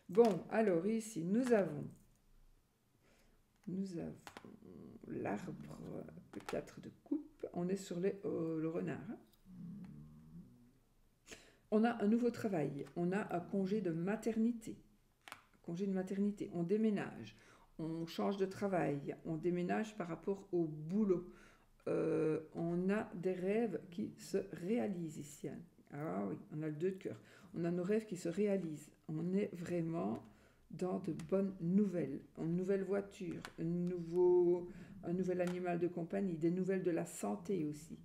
Bon, alors ici, nous avons l'arbre, le 4 de coupe. On est sur le renard. Hein. On a un nouveau travail. On a un congé de maternité. On déménage. On change de travail. On déménage par rapport au boulot. On a des rêves qui se réalisent ici. Hein. Ah oui, on a le 2 de cœur. On a nos rêves qui se réalisent. On est vraiment dans de bonnes nouvelles. Une nouvelle voiture, un nouvel animal de compagnie, des nouvelles de la santé aussi.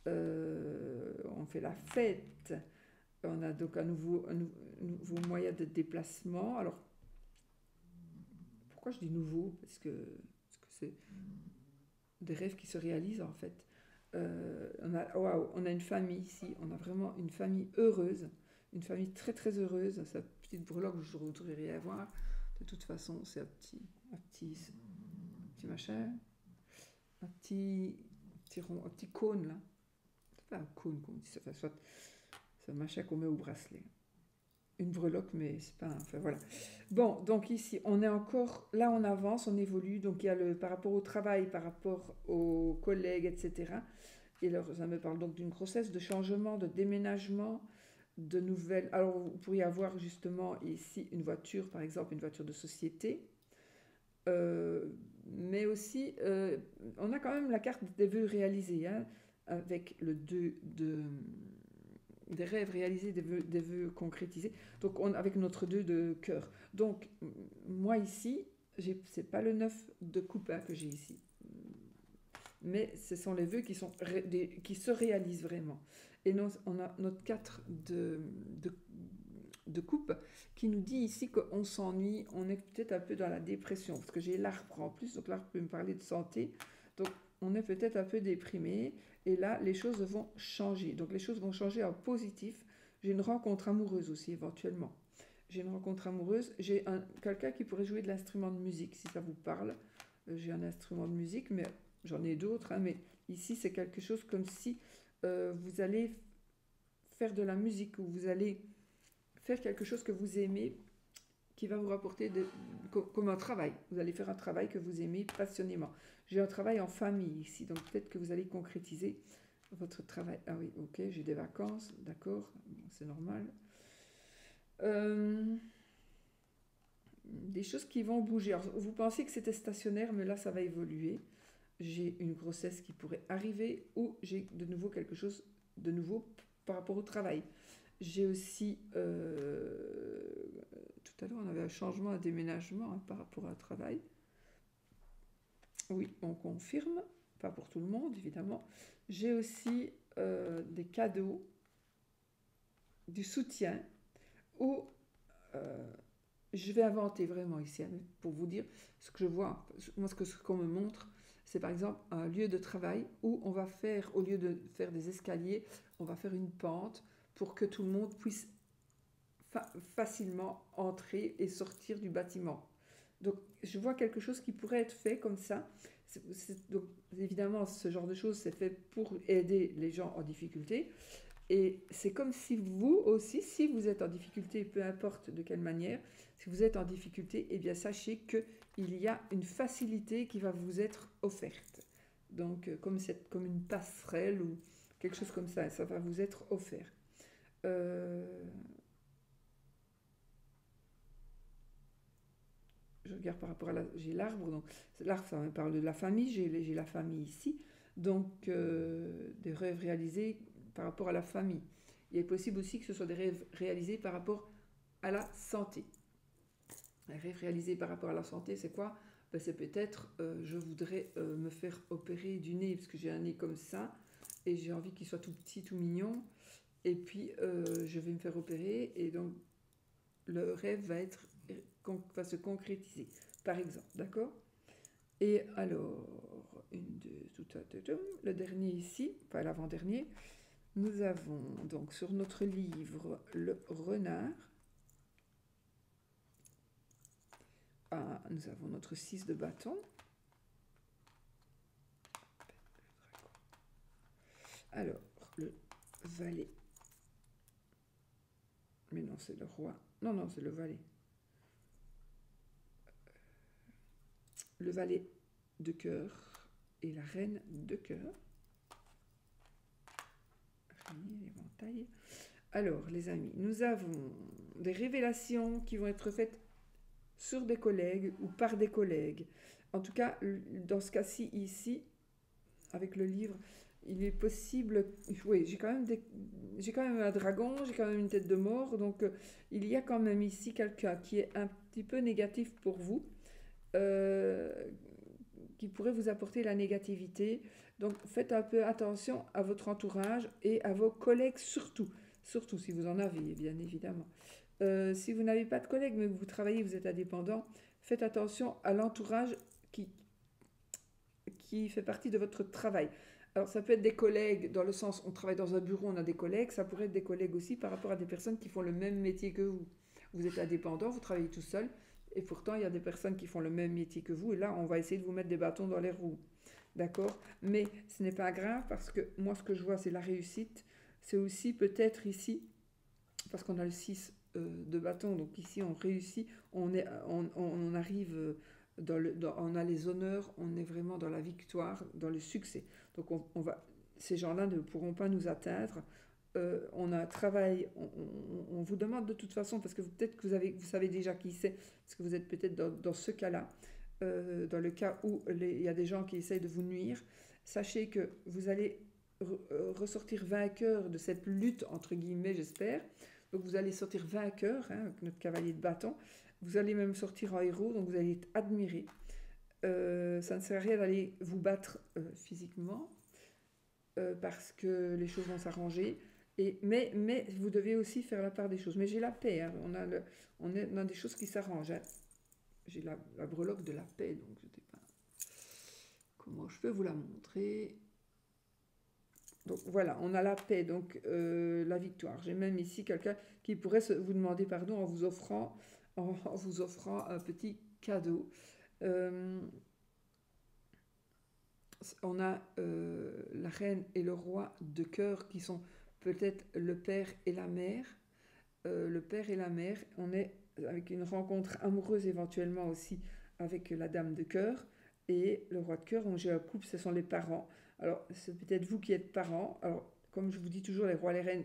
On fait la fête. On a donc un nouveau moyen de déplacement. Alors, pourquoi je dis nouveau? Parce que c'est des rêves qui se réalisent en fait. On a une famille ici, on a vraiment une famille heureuse, une famille très très heureuse. Cette petite breloque, je ne voudrais rien voir. De toute façon, c'est un petit machin, un petit cône là. C'est pas un cône qu'on dit, soit c'est un machin qu'on met au bracelet. Une breloque, mais c'est pas... Enfin, voilà. Bon, donc ici, on est encore... Là, on avance, on évolue. Donc, il y a par rapport au travail, par rapport aux collègues, etc. Et alors, ça me parle donc d'une grossesse, de changement, de déménagement, de nouvelles... Alors, vous pourriez avoir justement ici une voiture, par exemple, une voiture de société. Mais aussi, on a quand même la carte des vœux réalisés, hein, avec le 2 des rêves réalisés, des vœux concrétisés. Donc, avec notre 2 de cœur. Donc, moi ici, c'est pas le 9 de coupe hein, que j'ai ici. Mais ce sont les vœux qui se réalisent vraiment. Et on a notre 4 de coupe qui nous dit ici qu'on s'ennuie, on est peut-être un peu dans la dépression. Parce que j'ai l'arbre en plus, donc l'arbre peut me parler de santé. Donc, on est peut-être un peu déprimé. Et là, les choses vont changer. Donc, les choses vont changer en positif. J'ai une rencontre amoureuse aussi, éventuellement. J'ai une rencontre amoureuse. J'ai quelqu'un qui pourrait jouer de l'instrument de musique, si ça vous parle. J'ai un instrument de musique, mais j'en ai d'autres. Hein, mais ici, c'est quelque chose comme si vous allez faire de la musique ou vous allez faire quelque chose que vous aimez qui va vous rapporter comme un travail. Vous allez faire un travail que vous aimez passionnément. J'ai un travail en famille ici, donc peut-être que vous allez concrétiser votre travail. Ah oui, ok, j'ai des vacances, d'accord, c'est normal. Des choses qui vont bouger. Alors, vous pensez que c'était stationnaire, mais là, ça va évoluer. J'ai une grossesse qui pourrait arriver ou j'ai de nouveau quelque chose de nouveau par rapport au travail. J'ai aussi, tout à l'heure, on avait un changement, un déménagement hein, par rapport au travail. Oui, on confirme, pas pour tout le monde, évidemment. J'ai aussi des cadeaux, du soutien, ou je vais inventer vraiment ici, hein, pour vous dire ce que je vois. Moi, ce qu'on me montre, c'est par exemple un lieu de travail où on va faire, au lieu de faire des escaliers, on va faire une pente pour que tout le monde puisse facilement entrer et sortir du bâtiment. Donc, je vois quelque chose qui pourrait être fait comme ça. Donc, évidemment, ce genre de choses, c'est fait pour aider les gens en difficulté. Et c'est comme si vous aussi, si vous êtes en difficulté, peu importe de quelle manière, si vous êtes en difficulté, eh bien, sachez qu'il y a une facilité qui va vous être offerte. Donc, comme une passerelle ou quelque chose comme ça va vous être offert. je regarde par rapport à j'ai l'arbre, donc l'arbre, ça me parle de la famille, j'ai la famille ici, donc des rêves réalisés par rapport à la famille. Il est possible aussi que ce soit des rêves réalisés par rapport à la santé. Un rêve réalisé par rapport à la santé, c'est quoi? Ben, c'est peut-être, je voudrais me faire opérer du nez, parce que j'ai un nez comme ça, et j'ai envie qu'il soit tout petit, tout mignon, et puis je vais me faire opérer, et donc le rêve va se concrétiser, par exemple, d'accord? Et alors, le dernier ici, enfin l'avant-dernier, nous avons donc sur notre livre le renard. Ah, nous avons notre 6 de bâton. Alors, le valet. Mais non, c'est le roi. Non, non, c'est le valet. Le valet de cœur et la reine de cœur. L'éventail. Alors, les amis, nous avons des révélations qui vont être faites sur des collègues ou par des collègues. En tout cas, dans ce cas-ci, ici, avec le livre, il est possible... Oui, j'ai quand même un dragon, j'ai quand même une tête de mort, donc il y a quand même ici quelqu'un qui est un petit peu négatif pour vous, qui pourrait vous apporter la négativité. Donc faites un peu attention à votre entourage et à vos collègues surtout. Surtout si vous en avez, bien évidemment. Si vous n'avez pas de collègues, mais que vous travaillez, vous êtes indépendant, faites attention à l'entourage qui fait partie de votre travail. Alors ça peut être des collègues dans le sens, on travaille dans un bureau, on a des collègues, ça pourrait être des collègues aussi par rapport à des personnes qui font le même métier que vous. Vous êtes indépendant, vous travaillez tout seul, et pourtant il y a des personnes qui font le même métier que vous, et là on va essayer de vous mettre des bâtons dans les roues. D'accord? Mais ce n'est pas grave parce que moi ce que je vois c'est la réussite. C'est aussi peut-être ici, parce qu'on a le 6 de bâton, donc ici on réussit, on arrive on a les honneurs, on est vraiment dans la victoire, dans le succès. Donc ces gens-là ne pourront pas nous atteindre. On a un travail, on vous demande de toute façon, parce que peut-être que vous savez déjà qui c'est, parce que vous êtes peut-être dans ce cas-là, dans le cas où il y a des gens qui essayent de vous nuire. Sachez que vous allez ressortir vainqueur de cette lutte, entre guillemets, j'espère. Donc vous allez sortir vainqueur, hein, avec notre cavalier de bâton. Vous allez même sortir en héros, donc vous allez être admiré. Ça ne sert à rien d'aller vous battre physiquement, parce que les choses vont s'arranger. Mais vous devez aussi faire la part des choses. Mais j'ai la paix, hein. On a des choses qui s'arrangent. Hein. J'ai la breloque de la paix, donc je ne sais pas comment je peux vous la montrer. Donc voilà, on a la paix, donc la victoire. J'ai même ici quelqu'un qui pourrait vous demander pardon en vous offrant un petit cadeau. On a la reine et le roi de cœur qui sont peut-être le père et la mère. Le père et la mère, on est avec une rencontre amoureuse éventuellement aussi avec la dame de cœur. Et le roi de cœur, donc j'ai un couple, ce sont les parents. Alors, c'est peut-être vous qui êtes parents. Alors, comme je vous dis toujours, les rois et les reines,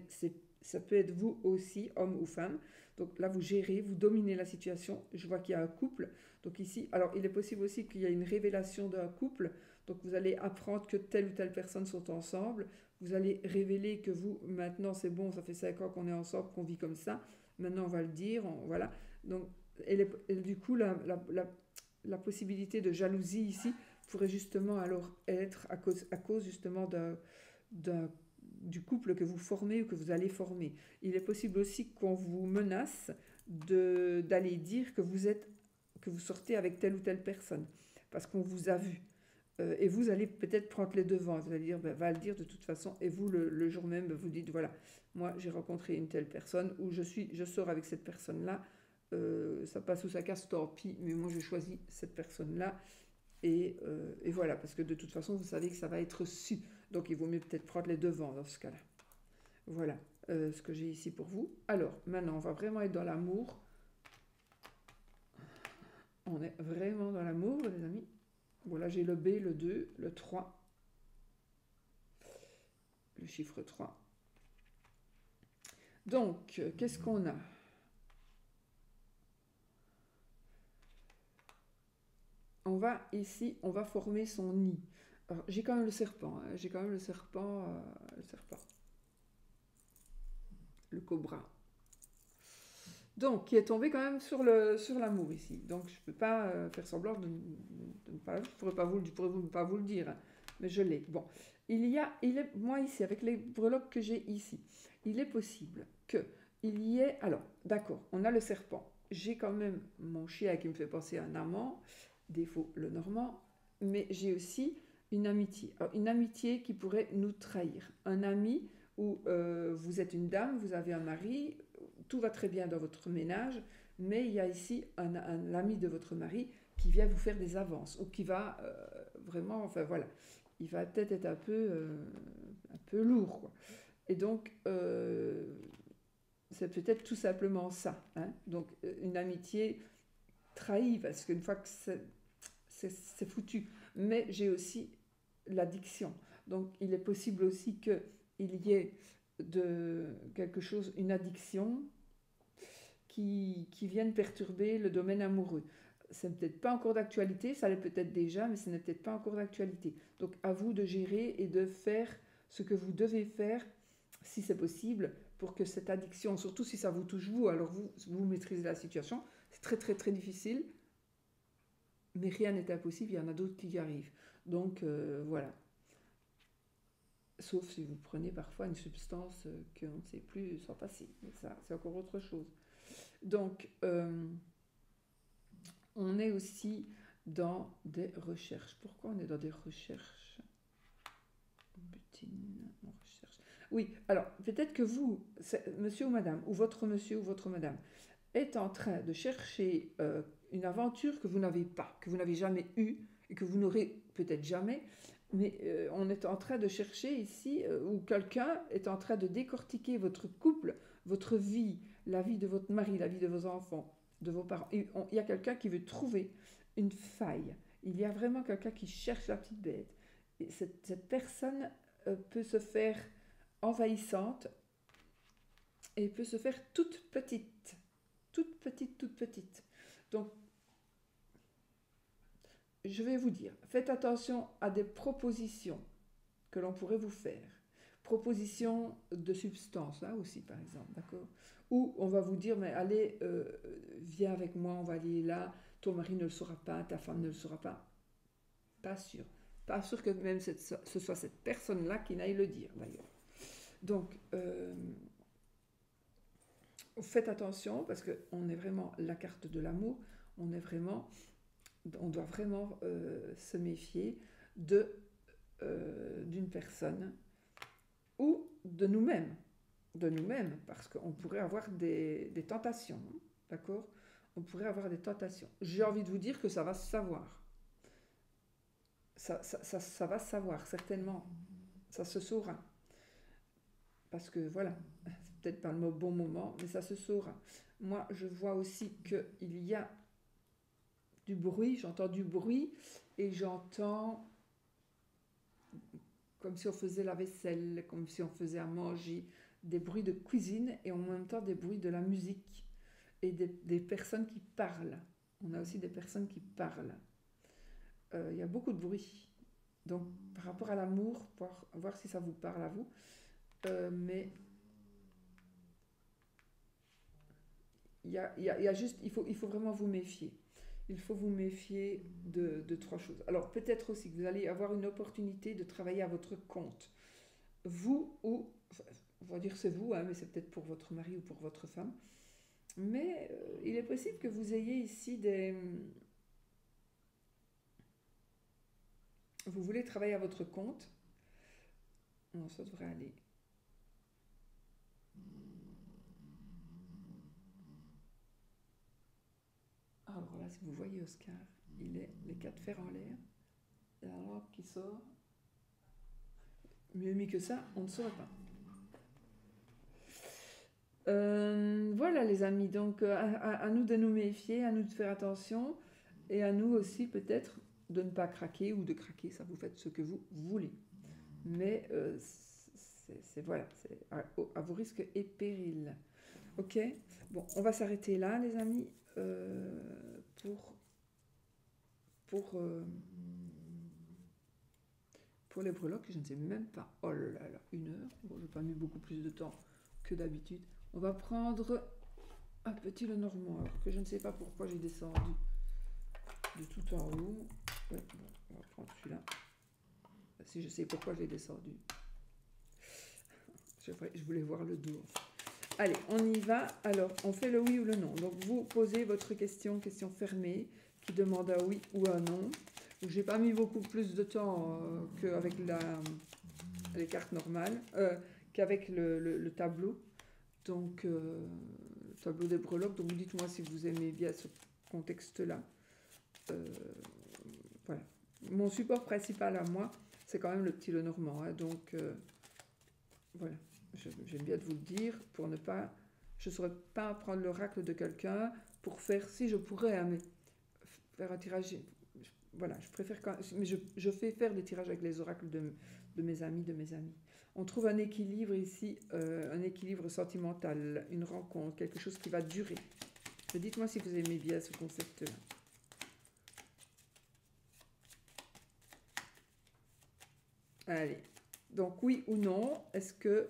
ça peut être vous aussi, homme ou femme. Donc là, vous gérez, vous dominez la situation. Je vois qu'il y a un couple. Donc ici, alors il est possible aussi qu'il y ait une révélation d'un couple. Donc vous allez apprendre que telle ou telle personne sont ensemble. Vous allez révéler que vous, maintenant c'est bon, ça fait 5 ans qu'on est ensemble, qu'on vit comme ça. Maintenant on va le dire, voilà. Donc, et du coup, la possibilité de jalousie ici pourrait justement alors être à cause justement du couple que vous formez ou que vous allez former. Il est possible aussi qu'on vous menace d'aller dire que vous sortez avec telle ou telle personne parce qu'on vous a vu. Et vous allez peut-être prendre les devants. Vous allez dire, ben, va le dire de toute façon. Et vous, le jour même, vous dites, voilà, moi j'ai rencontré une telle personne ou je sors avec cette personne-là. Ça passe ou ça casse, tant pis. Mais moi, je choisis cette personne-là. Et voilà, parce que de toute façon, vous savez que ça va être su. Donc, il vaut mieux peut-être prendre les devants dans ce cas-là. Voilà ce que j'ai ici pour vous. Alors, maintenant, on va vraiment être dans l'amour. On est vraiment dans l'amour, les amis. Voilà, j'ai le B, le 2, le 3, le chiffre 3. Donc, qu'est-ce qu'on a? on va ici, on va former son nid. Alors, j'ai quand même le serpent, hein, j'ai quand même le cobra. Donc, qui est tombé quand même sur l'amour ici. Donc, je ne peux pas faire semblant de ne pas... Je pourrais pas vous le dire, hein, mais je l'ai. Bon, moi ici, avec les breloques que j'ai ici, il est possible qu'il y ait... Alors, d'accord, on a le serpent. J'ai quand même mon chien qui me fait penser à un amant, défaut le normand, mais j'ai aussi une amitié. Alors, une amitié qui pourrait nous trahir. Un ami où vous êtes une dame, vous avez un mari, tout va très bien dans votre ménage, mais il y a ici un ami de votre mari qui vient vous faire des avances, ou qui va vraiment, enfin voilà, il va peut-être être un peu lourd, quoi. Et donc, c'est peut-être tout simplement ça, hein. Donc, une amitié trahie, parce qu'une fois que c'est foutu. Mais j'ai aussi l'addiction. Donc, il est possible aussi qu'il y ait quelque chose, une addiction qui vienne perturber le domaine amoureux. Ce n'est peut-être pas encore d'actualité, ça l'est peut-être déjà, mais ce n'est peut-être pas encore d'actualité. Donc, à vous de gérer et de faire ce que vous devez faire, si c'est possible, pour que cette addiction, surtout si ça vous touche vous, alors vous maîtrisez la situation, c'est très très très difficile, mais rien n'est impossible, il y en a d'autres qui y arrivent. Donc voilà. Sauf si vous prenez parfois une substance qu'on ne sait plus s'en passer. Mais ça, c'est encore autre chose. Donc, on est aussi dans des recherches. Pourquoi on est dans des recherches? Butine, on recherche. Oui, alors, peut-être que vous, monsieur ou madame, ou votre monsieur ou votre madame, est en train de chercher une aventure que vous n'avez pas, que vous n'avez jamais eue et que vous n'aurez peut-être jamais, mais on est en train de chercher ici, ou quelqu'un est en train de décortiquer votre couple, votre vie, la vie de votre mari, la vie de vos enfants, de vos parents. Il y a quelqu'un qui veut trouver une faille. Il y a vraiment quelqu'un qui cherche la petite bête. Et cette personne peut se faire envahissante et peut se faire toute petite. Toute petite, toute petite. Donc, je vais vous dire, faites attention à des propositions que l'on pourrait vous faire. Propositions de substances, là aussi, par exemple, d'accord? Ou on va vous dire, mais allez, viens avec moi, on va aller là, ton mari ne le saura pas, ta femme ne le saura pas. Pas sûr. Pas sûr que même ce soit cette personne-là qui n'aille le dire, d'ailleurs. Donc, faites attention, parce qu'on est vraiment la carte de l'amour, on doit vraiment se méfier d'une personne ou de nous-mêmes, parce qu'on pourrait avoir des tentations, hein, d'accord? On pourrait avoir des tentations. J'ai envie de vous dire que ça va se savoir. Ça va se savoir, certainement. Ça se saura. Parce que voilà, c'est peut-être pas le bon moment, mais ça se saura. Moi, je vois aussi qu'il y a du bruit, j'entends du bruit et j'entends comme si on faisait la vaisselle, comme si on faisait à manger, des bruits de cuisine et en même temps des bruits de la musique et des personnes qui parlent. On a aussi des personnes qui parlent. Il y a beaucoup de bruit. Donc, par rapport à l'amour, voir si ça vous parle à vous, mais il y a juste, il faut vraiment vous méfier. Il faut vous méfier de trois choses. Alors peut-être aussi que vous allez avoir une opportunité de travailler à votre compte. Vous ou, on va dire c'est vous, hein, mais c'est peut-être pour votre mari ou pour votre femme. Mais il est possible que vous ayez ici vous voulez travailler à votre compte. Non, ça devrait aller. Alors là, si vous voyez Oscar, il est les quatre fers en l'air. Il y a la lampe qui sort. Mieux mis que ça, on ne saurait pas. Voilà les amis, donc à nous de nous méfier, à nous de faire attention et à nous aussi peut-être de ne pas craquer ou de craquer, ça vous faites ce que vous voulez. Mais voilà, c'est à vos risques et périls. Ok, bon, on va s'arrêter là les amis pour, euh, pour les breloques, je ne sais même pas. Oh là là, 1 heure. Bon, je n'ai pas mis beaucoup plus de temps que d'habitude. On va prendre un petit Lenormand, alors que je ne sais pas pourquoi j'ai descendu de tout en haut. Ouais, bon, on va prendre celui-là. Si je sais pourquoi je l'ai descendu. Je voulais voir le dos. Allez, on y va. Alors, on fait le oui ou le non. Donc, vous posez votre question fermée, qui demande un oui ou un non. Je n'ai pas mis beaucoup plus de temps qu'avec les cartes normales, qu'avec le tableau. Donc, le tableau des breloques. Donc, dites-moi si vous aimez bien ce contexte-là. Voilà. Mon support principal à moi, c'est quand même le petit Lenormand. Hein, donc, voilà. J'aime bien de vous le dire pour ne pas... Je ne saurais pas prendre l'oracle de quelqu'un pour faire... Si je pourrais, hein, mais faire un tirage... Voilà, je préfère quand... Mais je fais faire des tirages avec les oracles de mes amis, On trouve un équilibre ici, un équilibre sentimental, une rencontre, quelque chose qui va durer. Dites-moi si vous aimez bien ce concept-là. Allez, donc oui ou non, est-ce que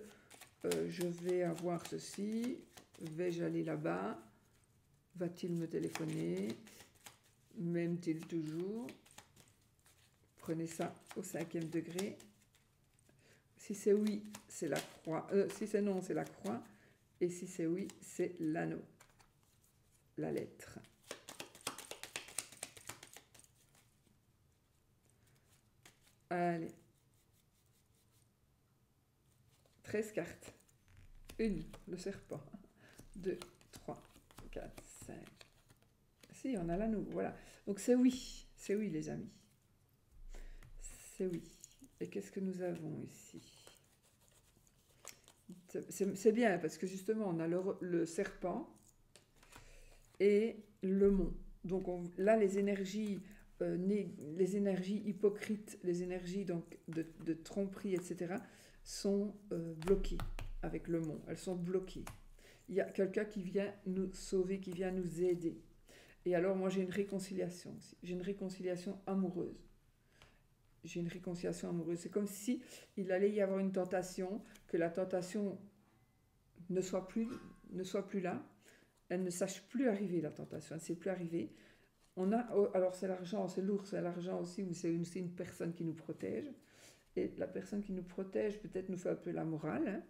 je vais avoir ceci? Vais-je aller là-bas? Va-t-il me téléphoner? M'aime-t-il toujours? Prenez ça au 5e degré. Si c'est oui, c'est la croix. Si c'est non, c'est la croix. Et si c'est oui, c'est l'anneau. La lettre. Allez. 13 cartes. 1, le serpent. 2, 3, 4, 5. Si, on a l'anneau, voilà. Donc c'est oui, les amis. C'est oui. Et qu'est-ce que nous avons ici? C'est bien, parce que justement, on a le serpent et le mont. Donc là, les énergies hypocrites, les énergies donc, de tromperie, etc., sont bloquées avec le mont. Elles sont bloquées. Il y a quelqu'un qui vient nous sauver, qui vient nous aider. Et alors, moi, j'ai une réconciliation aussi. J'ai une réconciliation amoureuse. C'est comme si il allait y avoir une tentation, que la tentation ne soit plus là. Elle ne sache plus arriver, la tentation. Elle ne sait plus arriver. Alors, c'est l'argent, c'est lourd, c'est l'argent aussi, ou c'est une personne qui nous protège. Et la personne qui nous protège, peut-être, nous fait un peu la morale. Hein,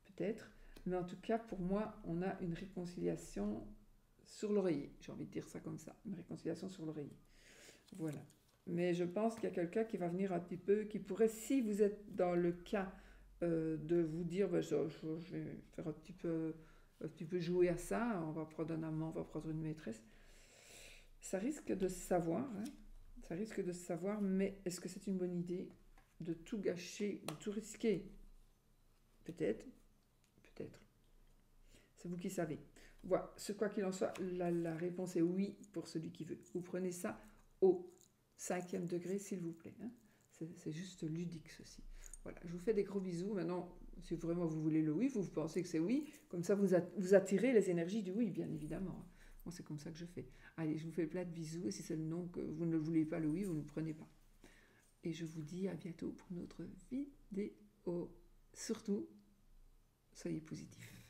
peut-être. Mais en tout cas, pour moi, on a une réconciliation sur l'oreiller. J'ai envie de dire ça comme ça. Une réconciliation sur l'oreiller. Voilà. Mais je pense qu'il y a quelqu'un qui va venir un petit peu, qui pourrait, si vous êtes dans le cas de vous dire, ben, je vais faire un petit peu jouer à ça, on va prendre un amant, on va prendre une maîtresse. Ça risque de se savoir, hein. Ça risque de se savoir, mais est-ce que c'est une bonne idée de tout gâcher, de tout risquer? Peut-être. C'est vous qui savez. Voilà, quoi qu'il en soit, la réponse est oui pour celui qui veut. Vous prenez ça au 5e degré, s'il vous plaît. Hein. C'est juste ludique, ceci. Voilà, je vous fais des gros bisous. Maintenant, si vraiment vous voulez le oui, vous pensez que c'est oui, comme ça vous attirez les énergies du oui, bien évidemment. Moi, c'est comme ça que je fais. Allez, je vous fais plein de bisous. Et si c'est le non, que vous ne voulez pas le oui, vous ne le prenez pas. Et je vous dis à bientôt pour notre vidéo. Surtout, soyez positifs.